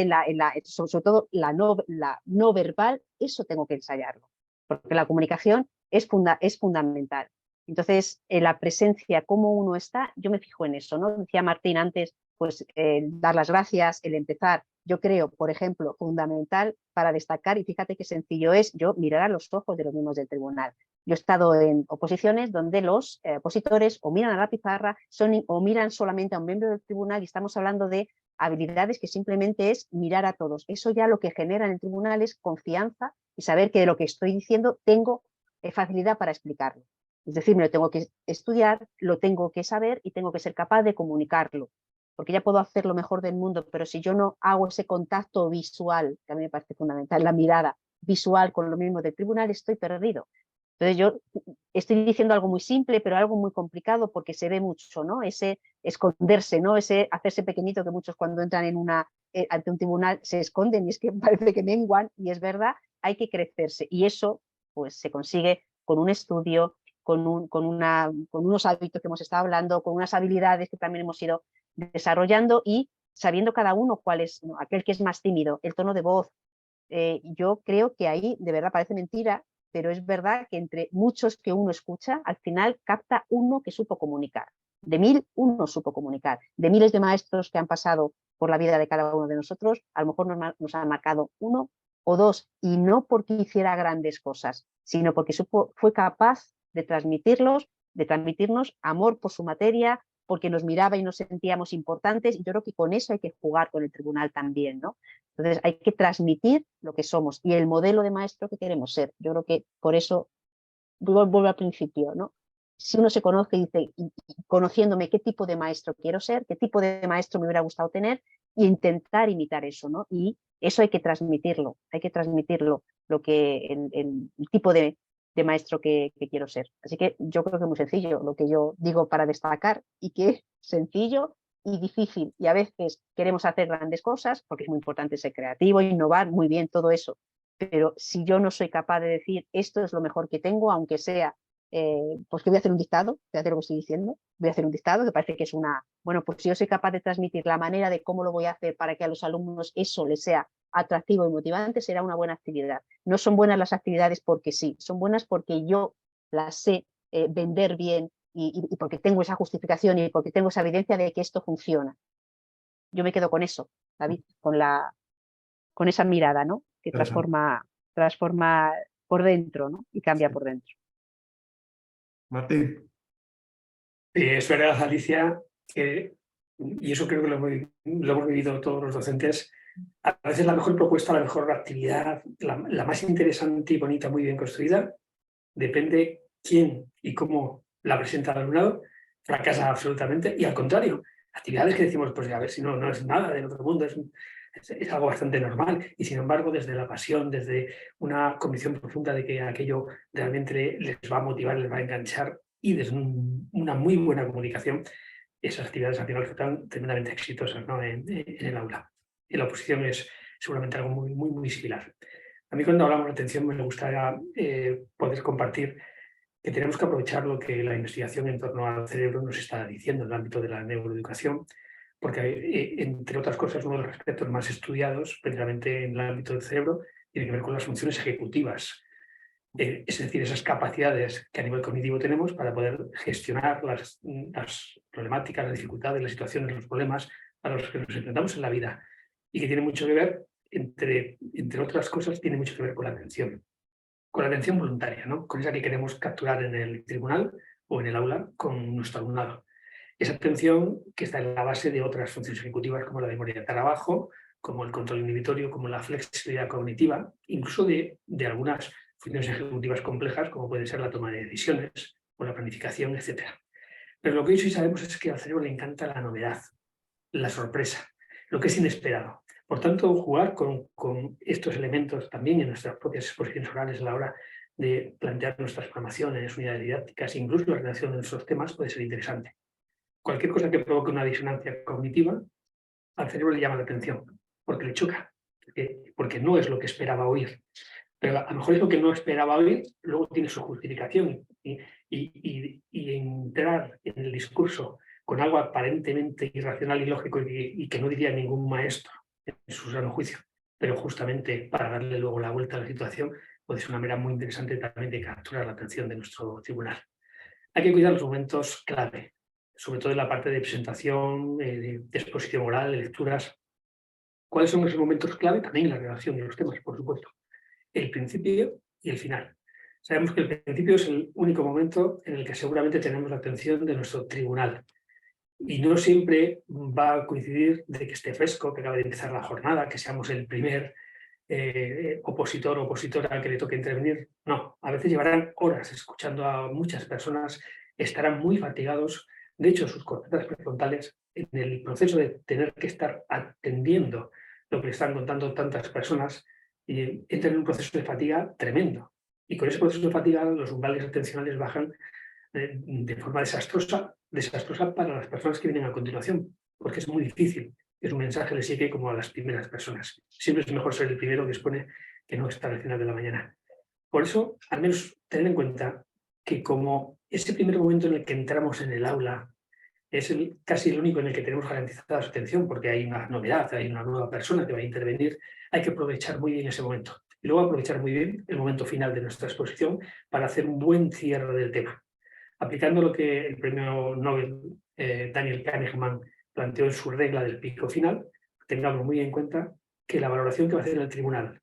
sobre todo la no verbal, eso tengo que ensayarlo, porque la comunicación es fundamental. Entonces, la presencia, cómo uno está, yo me fijo en eso, ¿no? Decía Martín antes, pues dar las gracias, el empezar, yo creo, por ejemplo, fundamental para destacar, y fíjate qué sencillo es, yo mirar a los ojos de los miembros del tribunal. Yo he estado en oposiciones donde los opositores o miran a la pizarra o miran solamente a un miembro del tribunal y estamos hablando de habilidades que simplemente es mirar a todos. Eso ya lo que genera en el tribunal es confianza y saber que de lo que estoy diciendo tengo facilidad para explicarlo. Es decir, me lo tengo que estudiar, lo tengo que saber y tengo que ser capaz de comunicarlo. Porque ya puedo hacer lo mejor del mundo, pero si yo no hago ese contacto visual, que a mí me parece fundamental, la mirada visual con lo mismo del tribunal, estoy perdido. Entonces yo estoy diciendo algo muy simple, pero algo muy complicado porque se ve mucho, ¿no? Ese esconderse, ¿no? Ese hacerse pequeñito que muchos cuando entran ante un tribunal se esconden y es que parece que menguan y es verdad, hay que crecerse y eso pues se consigue con un estudio, con unos hábitos que hemos estado hablando, con unas habilidades que también hemos ido desarrollando y sabiendo cada uno cuál es, ¿no? Aquel que es más tímido, el tono de voz. Yo creo que ahí, de verdad parece mentira, pero es verdad que entre muchos que uno escucha, al final capta uno que supo comunicar. De 1000, uno supo comunicar. De miles de maestros que han pasado por la vida de cada uno de nosotros, a lo mejor nos han marcado uno o dos, y no porque hiciera grandes cosas, sino porque fue capaz de transmitirnos amor por su materia, porque nos miraba y nos sentíamos importantes, y yo creo que con eso hay que jugar con el tribunal también, ¿no? Entonces hay que transmitir lo que somos y el modelo de maestro que queremos ser. Yo creo que por eso vuelvo al principio, ¿no? Si uno se conoce y dice, conociéndome qué tipo de maestro quiero ser, qué tipo de maestro me hubiera gustado tener, e intentar imitar eso, ¿no? Y eso hay que transmitirlo, lo que el tipo de maestro que quiero ser. Así que yo creo que es muy sencillo lo que yo digo para destacar y que es sencillo y difícil. Y a veces queremos hacer grandes cosas porque es muy importante ser creativo, innovar, muy bien, todo eso. Pero si yo no soy capaz de decir esto es lo mejor que tengo, aunque sea pues que voy a hacer un dictado, fíjate lo que estoy diciendo, voy a hacer un dictado que parece que es bueno, pues si yo soy capaz de transmitir la manera de cómo lo voy a hacer para que a los alumnos eso les sea atractivo y motivante, será una buena actividad. No son buenas las actividades porque sí, son buenas porque yo las sé vender bien y porque tengo esa justificación y porque tengo esa evidencia de que esto funciona. Yo me quedo con eso, David, con esa mirada, ¿no? Que transforma por dentro, ¿no? Y cambia por dentro. Martín. Es verdad, Alicia, y eso creo que lo hemos vivido todos los docentes, a veces la mejor propuesta, la mejor actividad, la más interesante y bonita, muy bien construida, depende quién y cómo la presenta el alumnado, fracasa absolutamente, y al contrario, actividades que decimos, pues a ver si no es nada del otro mundo, es algo bastante normal, y sin embargo desde la pasión, desde una convicción profunda de que aquello realmente les va a motivar, les va a enganchar, y desde una muy buena comunicación, esas actividades al final resultan tremendamente exitosas, ¿no? en el aula. Y la oposición es seguramente algo muy similar. A mí cuando hablamos de atención me gustaría poder compartir que tenemos que aprovechar lo que la investigación en torno al cerebro nos está diciendo en el ámbito de la neuroeducación, porque entre otras cosas uno de los aspectos más estudiados precisamente en el ámbito del cerebro tiene que ver con las funciones ejecutivas, es decir, esas capacidades que a nivel cognitivo tenemos para poder gestionar las problemáticas, las dificultades, las situaciones, los problemas a los que nos enfrentamos en la vida, y que tiene mucho que ver, entre otras cosas, tiene mucho que ver con la atención voluntaria, ¿no? Con esa que queremos capturar en el tribunal o en el aula con nuestro alumnado. Esa atención que está en la base de otras funciones ejecutivas como la memoria de trabajo, como el control inhibitorio, como la flexibilidad cognitiva, incluso de algunas funciones ejecutivas complejas como puede ser la toma de decisiones o la planificación, etc. Pero lo que hoy sí sabemos es que al cerebro le encanta la novedad, la sorpresa, lo que es inesperado. Por tanto, jugar con estos elementos también en nuestras propias exposiciones orales a la hora de plantear nuestras programaciones, unidades didácticas, incluso la relación de nuestros temas puede ser interesante. Cualquier cosa que provoque una disonancia cognitiva, al cerebro le llama la atención, porque le choca, porque no es lo que esperaba oír. Pero a lo mejor es lo que no esperaba oír, luego tiene su justificación, y entrar en el discurso con algo aparentemente irracional y lógico y que no diría ningún maestro en su sano juicio, pero justamente para darle luego la vuelta a la situación, puede ser una manera muy interesante también de capturar la atención de nuestro tribunal. Hay que cuidar los momentos clave, sobre todo en la parte de presentación, de exposición oral, de lecturas. ¿Cuáles son esos momentos clave? También en la redacción de los temas, por supuesto. El principio y el final. Sabemos que el principio es el único momento en el que seguramente tenemos la atención de nuestro tribunal. Y no siempre va a coincidir de que esté fresco, que acabe de empezar la jornada, que seamos el primer opositor o opositora que le toque intervenir. No, a veces llevarán horas escuchando a muchas personas, estarán muy fatigados. De hecho, sus cortejas prefrontales, en el proceso de tener que estar atendiendo lo que le están contando tantas personas, entran en un proceso de fatiga tremendo. Y con ese proceso de fatiga los umbrales atencionales bajan de forma desastrosa para las personas que vienen a continuación, porque es muy difícil que su mensaje les llegue como a las primeras personas. Siempre es mejor ser el primero que expone que no estar al final de la mañana. Por eso, al menos tener en cuenta que como ese primer momento en el que entramos en el aula es casi el único en el que tenemos garantizada su atención, porque hay una novedad, hay una nueva persona que va a intervenir, hay que aprovechar muy bien ese momento. Y luego aprovechar muy bien el momento final de nuestra exposición para hacer un buen cierre del tema. Aplicando lo que el premio Nobel Daniel Kahneman planteó en su regla del pico final, tengamos muy en cuenta que la valoración que va a hacer el tribunal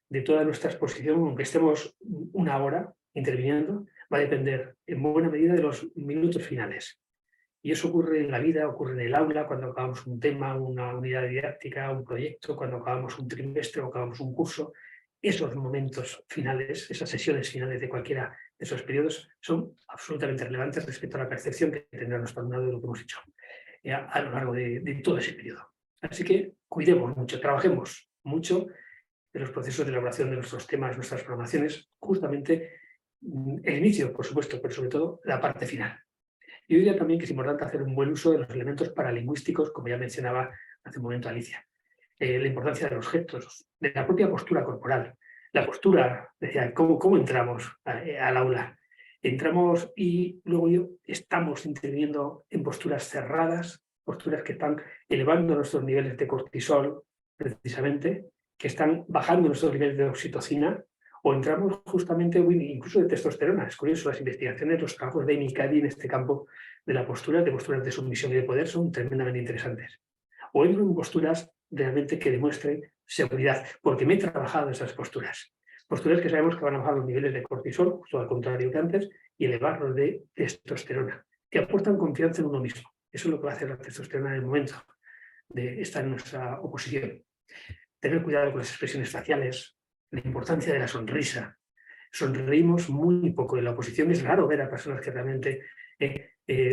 de toda nuestra exposición, aunque estemos una hora interviniendo, va a depender en buena medida de los minutos finales. Y eso ocurre en la vida, ocurre en el aula, cuando acabamos un tema, una unidad didáctica, un proyecto, cuando acabamos un trimestre o acabamos un curso. Esos momentos finales, esas sesiones finales de cualquiera de esos periodos son absolutamente relevantes respecto a la percepción que tendrá nuestro alumnado de lo que hemos hecho a lo largo de todo ese periodo. Así que cuidemos mucho, trabajemos mucho en los procesos de elaboración de nuestros temas, nuestras programaciones, justamente el inicio, por supuesto, pero sobre todo la parte final. Y hoy diría también que es importante hacer un buen uso de los elementos paralingüísticos, como ya mencionaba hace un momento Alicia. La importancia de los gestos, de la propia postura corporal. La postura, decía, ¿cómo entramos al aula? Entramos y luego estamos interviniendo en posturas cerradas, posturas que están elevando nuestros niveles de cortisol, precisamente, que están bajando nuestros niveles de oxitocina, o entramos justamente incluso de testosterona. Es curioso, las investigaciones, los trabajos de Mikadi en este campo de posturas de sumisión y de poder son tremendamente interesantes. O entro en posturas realmente que demuestren seguridad, porque me he trabajado esas posturas. Posturas que sabemos que van a bajar los niveles de cortisol, justo al contrario que antes, y elevarlos de testosterona, que aportan confianza en uno mismo. Eso es lo que va a hacer la testosterona en el momento de estar en nuestra oposición. Tener cuidado con las expresiones faciales, la importancia de la sonrisa. Sonreímos muy poco en la oposición. Es raro ver a personas que realmente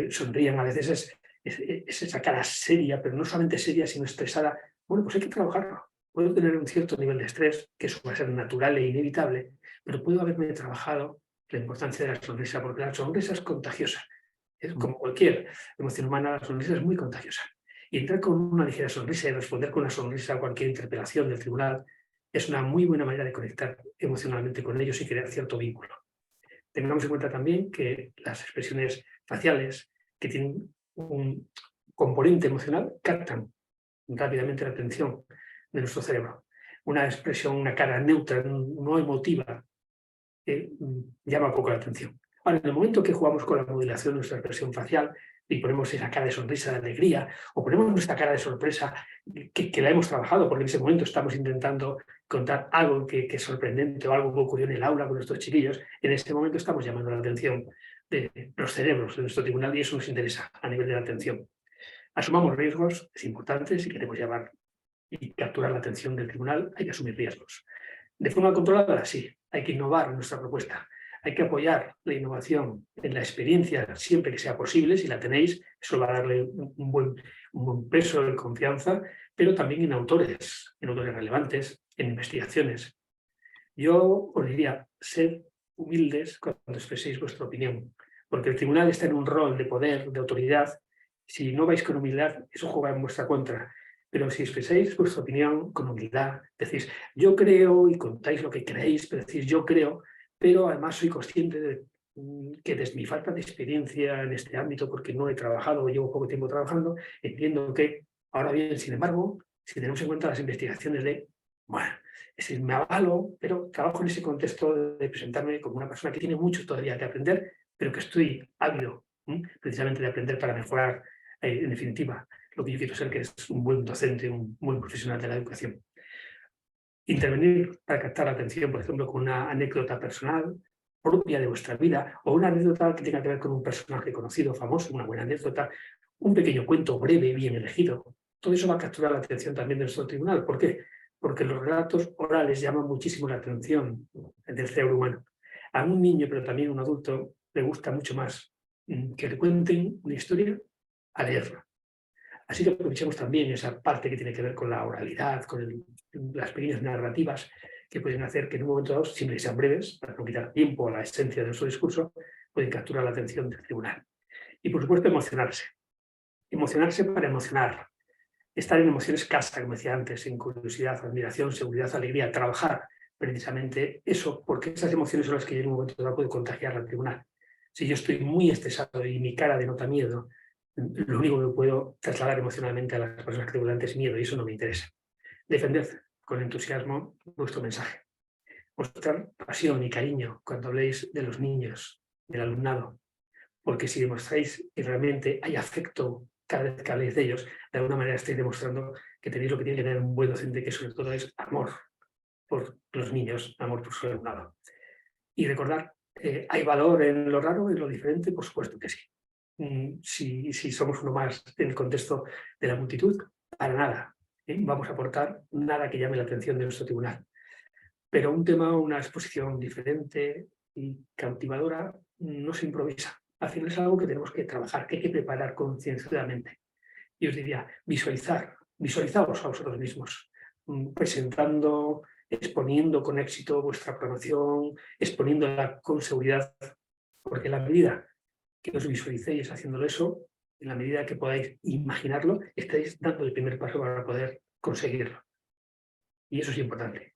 sonrían. A veces es esa cara seria, pero no solamente seria, sino estresada. Bueno, pues hay que trabajarlo. Puedo tener un cierto nivel de estrés, que eso va a ser natural e inevitable, pero puedo haberme trabajado la importancia de la sonrisa, porque la sonrisa es contagiosa. Es como cualquier emoción humana, la sonrisa es muy contagiosa. Y entrar con una ligera sonrisa y responder con una sonrisa a cualquier interpelación del tribunal es una muy buena manera de conectar emocionalmente con ellos y crear cierto vínculo. Tengamos en cuenta también que las expresiones faciales que tienen un componente emocional captan rápidamente la atención de nuestro cerebro. Una expresión, una cara neutra, no emotiva, llama poco la atención. Ahora, en el momento que jugamos con la modulación de nuestra expresión facial y ponemos esa cara de sonrisa, de alegría, o ponemos nuestra cara de sorpresa, que la hemos trabajado, porque en ese momento estamos intentando contar algo que es sorprendente o algo que ocurrió en el aula con nuestros chiquillos, en ese momento estamos llamando la atención de los cerebros de nuestro tribunal y eso nos interesa a nivel de la atención. Asumamos riesgos, es importante, si queremos llamar y capturar la atención del tribunal, hay que asumir riesgos. De forma controlada, sí, hay que innovar en nuestra propuesta. Hay que apoyar la innovación en la experiencia siempre que sea posible. Si la tenéis, eso va a darle un buen peso de confianza, pero también en autores relevantes, en investigaciones. Yo os diría, sed humildes cuando expreséis vuestra opinión, porque el tribunal está en un rol de poder, de autoridad. Si no vais con humildad, eso juega en vuestra contra. Pero si expresáis vuestra opinión con humildad, decís, yo creo, y contáis lo que creéis, pero decís, yo creo, pero además soy consciente de que desde mi falta de experiencia en este ámbito, porque no he trabajado, llevo poco tiempo trabajando, entiendo que, ahora bien, sin embargo, si tenemos en cuenta las investigaciones bueno, es decir, me avalo, pero trabajo en ese contexto de presentarme como una persona que tiene mucho todavía que aprender, pero que estoy ávido precisamente de aprender para mejorar, en definitiva, lo que yo quiero ser, que es un buen docente, un buen profesional de la educación. Intervenir para captar la atención, por ejemplo, con una anécdota personal propia de vuestra vida, o una anécdota que tenga que ver con un personaje conocido, famoso, una buena anécdota, un pequeño cuento breve, bien elegido. Todo eso va a capturar la atención también de nuestro tribunal. ¿Por qué? Porque los relatos orales llaman muchísimo la atención del cerebro humano. A un niño, pero también a un adulto, le gusta mucho más que le cuenten una historia a leerla. Así que aprovechemos también esa parte que tiene que ver con la oralidad, con las pequeñas narrativas que pueden hacer que en un momento dado, siempre que sean breves, para no quitar tiempo a la esencia de nuestro discurso, pueden capturar la atención del tribunal. Y por supuesto emocionarse. Emocionarse para emocionar. Estar en emociones casa, como decía antes, en curiosidad, admiración, seguridad, alegría, trabajar precisamente eso, porque esas emociones son las que yo en un momento dado puedo contagiar al tribunal. Si yo estoy muy estresado y mi cara denota miedo, lo único que puedo trasladar emocionalmente a las personas tribulantes es miedo y eso no me interesa. Defended con entusiasmo vuestro mensaje. Mostrar pasión y cariño cuando habléis de los niños, del alumnado, porque si demostráis que realmente hay afecto cada vez que habléis de ellos, de alguna manera estáis demostrando que tenéis lo que tiene que tener un buen docente, que sobre todo es amor por los niños, amor por su alumnado. Y recordar, ¿hay valor en lo raro, en lo diferente? Por supuesto que sí. Si somos uno más en el contexto de la multitud, para nada. Vamos a aportar nada que llame la atención de nuestro tribunal. Pero un tema, una exposición diferente y cautivadora no se improvisa. Al final es algo que tenemos que trabajar, que hay que preparar concienzudamente. Y os diría, visualizaos a vosotros mismos, presentando, exponiendo con éxito vuestra promoción, exponiéndola con seguridad, porque en la medida que os visualicéis haciéndolo eso, en la medida que podáis imaginarlo, estáis dando el primer paso para poder conseguirlo. Y eso es importante.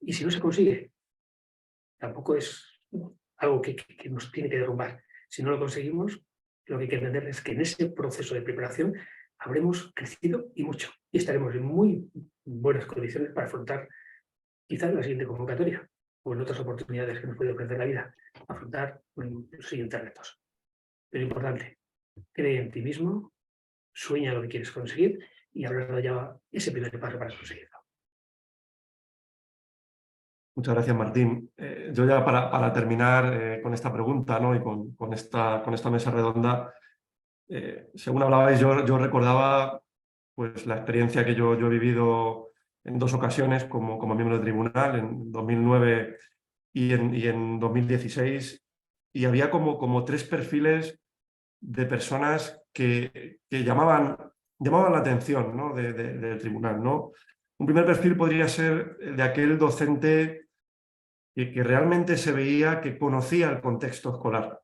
Y si no se consigue, tampoco es algo que nos tiene que derrumbar. Si no lo conseguimos, lo que hay que entender es que en ese proceso de preparación habremos crecido y mucho, y estaremos en muy buenas condiciones para afrontar quizás la siguiente convocatoria o en otras oportunidades que nos puede ofrecer la vida, afrontar los siguientes retos. Pero importante, cree en ti mismo, sueña lo que quieres conseguir y habrás dado ya ese primer paso para conseguirlo. Muchas gracias, Martín. Yo ya para terminar con esta pregunta, ¿no? Y con esta mesa redonda, según hablabais, yo recordaba pues, la experiencia que yo he vivido en 2 ocasiones como miembro del tribunal, en 2009 y en 2016, y había como 3 perfiles de personas que llamaban la atención, ¿no? del tribunal, ¿no? Un primer perfil podría ser el de aquel docente que realmente se veía que conocía el contexto escolar,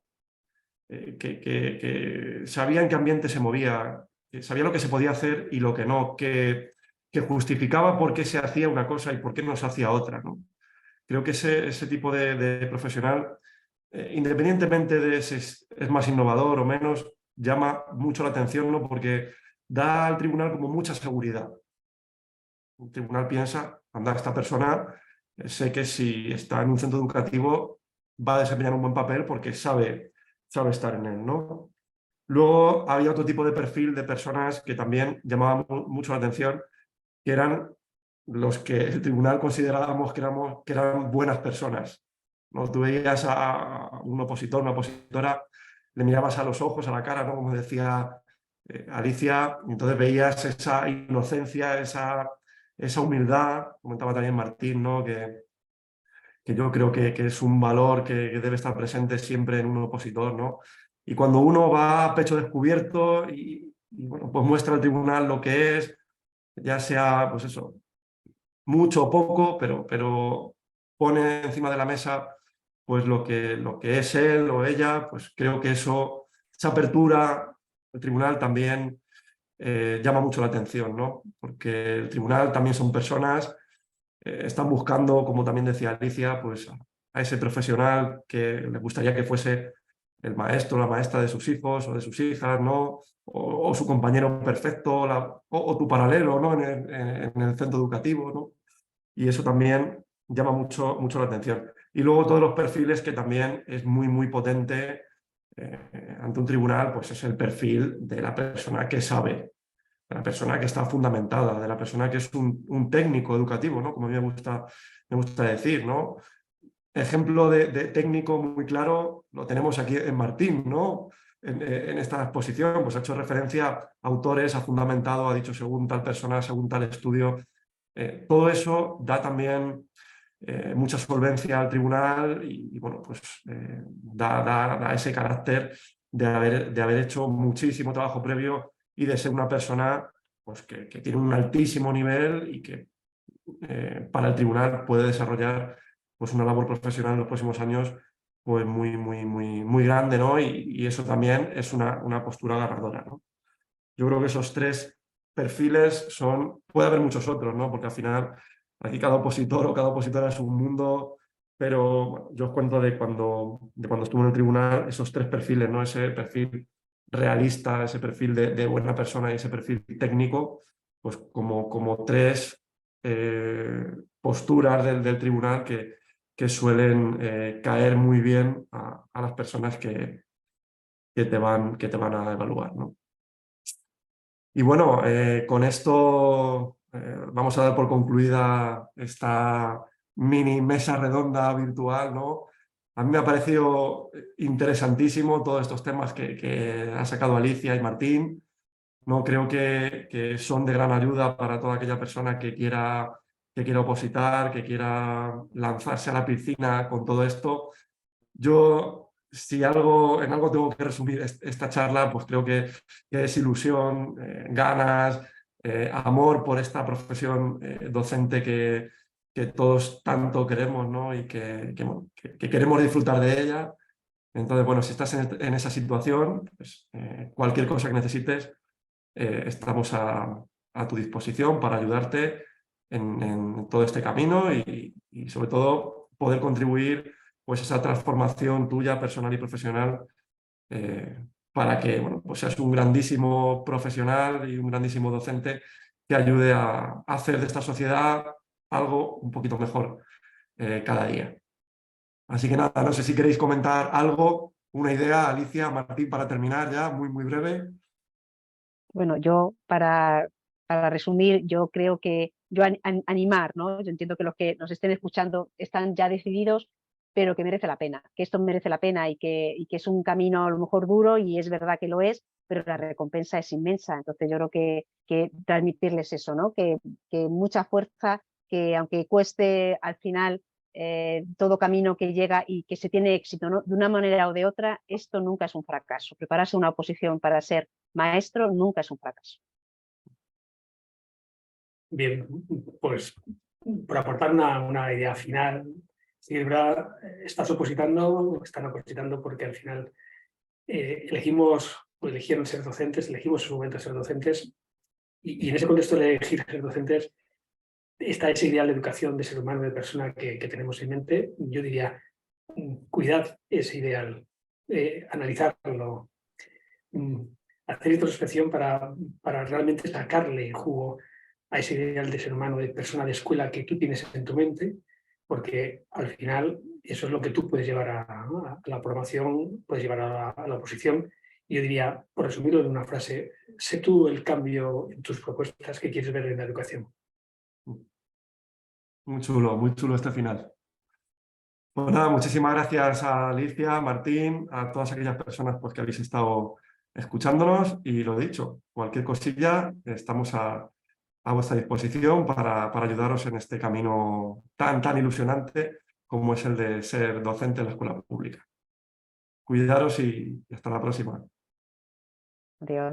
que sabía en qué ambiente se movía, que sabía lo que se podía hacer y lo que no, que justificaba por qué se hacía una cosa y por qué no se hacía otra, ¿no? Creo que ese tipo de profesional, independientemente de si es más innovador o menos, llama mucho la atención, ¿no? Porque da al tribunal como mucha seguridad. El tribunal piensa, anda, esta persona, sé que si está en un centro educativo va a desempeñar un buen papel porque sabe estar en él, ¿no? Luego había otro tipo de perfil de personas que también llamaban mucho la atención, que eran los que el tribunal considerábamos que eran buenas personas, ¿no? Tú veías a un opositor, una opositora, le mirabas a los ojos, a la cara, ¿no? Como decía Alicia, y entonces veías esa inocencia, esa humildad, comentaba también Martín, ¿no? Que yo creo que es un valor que debe estar presente siempre en un opositor, ¿no? Y cuando uno va a pecho descubierto y bueno, pues muestra al tribunal lo que es, ya sea, pues eso, mucho o poco, pero pone encima de la mesa pues lo que es él o ella, pues creo que esa apertura del tribunal también llama mucho la atención, ¿no? Porque el tribunal también son personas, están buscando, como también decía Alicia, pues a ese profesional que les gustaría que fuese el maestro o la maestra de sus hijos o de sus hijas, ¿no? O su compañero perfecto, o tu paralelo, ¿no? En el centro educativo, ¿no? Y eso también llama mucho la atención. Y luego todos los perfiles que también es muy potente ante un tribunal, pues es el perfil de la persona que sabe, de la persona que está fundamentada, de la persona que es un técnico educativo, ¿no? Como a mí me gusta decir, ¿no? Ejemplo de técnico muy claro lo tenemos aquí en Martín, ¿no? En esta exposición, pues ha hecho referencia a autores, ha fundamentado, ha dicho según tal persona, según tal estudio. Todo eso da también mucha solvencia al tribunal y bueno, pues da ese carácter de haber hecho muchísimo trabajo previo y de ser una persona pues, que tiene un altísimo nivel y que para el tribunal puede desarrollar pues, una labor profesional en los próximos años pues, muy grande, ¿no? Y eso también es una postura ganadora, ¿no? Yo creo que esos 3 perfiles puede haber muchos otros, ¿no? Porque al final aquí cada opositor o cada opositora es un mundo, pero bueno, yo os cuento de cuando estuve en el tribunal, esos 3 perfiles, ¿no? Ese perfil realista, ese perfil de buena persona y ese perfil técnico, pues como 3 posturas del tribunal que suelen caer muy bien a las personas que te van a evaluar, ¿no? Y bueno, con esto vamos a dar por concluida esta mini mesa redonda virtual, ¿no? A mí me ha parecido interesantísimo todos estos temas que ha sacado Alicia y Martín, ¿no? Creo que son de gran ayuda para toda aquella persona que quiera opositar, que quiera lanzarse a la piscina con todo esto. Yo, si en algo tengo que resumir esta charla, pues creo que es ilusión, ganas, amor por esta profesión docente que todos tanto queremos, ¿no? Y bueno, que queremos disfrutar de ella. Entonces, bueno, si estás en esa situación, pues, cualquier cosa que necesites, estamos a tu disposición para ayudarte en todo este camino y sobre todo poder contribuir pues esa transformación tuya personal y profesional para que bueno, pues seas un grandísimo profesional y un grandísimo docente que ayude a hacer de esta sociedad algo un poquito mejor cada día. Así que nada, no sé si queréis comentar algo, una idea, Alicia, Martín, para terminar ya, muy, muy breve. Bueno, yo para resumir, yo creo que animar, ¿no? Yo entiendo que los que nos estén escuchando están ya decididos, pero que merece la pena, que esto merece la pena y que es un camino a lo mejor duro y es verdad que lo es, pero la recompensa es inmensa. Entonces yo creo que transmitirles eso, ¿no? Que mucha fuerza, que aunque cueste al final todo camino que llega y que se tiene éxito, ¿no? De una manera o de otra, esto nunca es un fracaso. Prepararse una oposición para ser maestro nunca es un fracaso. Bien, pues por aportar una idea final, sí, es verdad, están opositando porque al final elegimos o eligieron ser docentes, elegimos en su momento ser docentes y en ese contexto de elegir ser docentes está ese ideal de educación, de ser humano, de persona que tenemos en mente. Yo diría, cuidad ese ideal, analizarlo, hacer introspección para realmente sacarle jugo a ese ideal de ser humano, de persona de escuela que tú tienes en tu mente, porque al final eso es lo que tú puedes llevar a la aprobación, puedes llevar a la oposición. Y yo diría, por resumirlo en una frase, sé tú el cambio en tus propuestas que quieres ver en la educación. Muy chulo este final. Pues nada, muchísimas gracias a Alicia, Martín, a todas aquellas personas pues, que habéis estado escuchándonos y lo dicho, cualquier cosilla, estamos a vuestra disposición para ayudaros en este camino tan ilusionante como es el de ser docente en la escuela pública. Cuidaros y hasta la próxima. Adiós.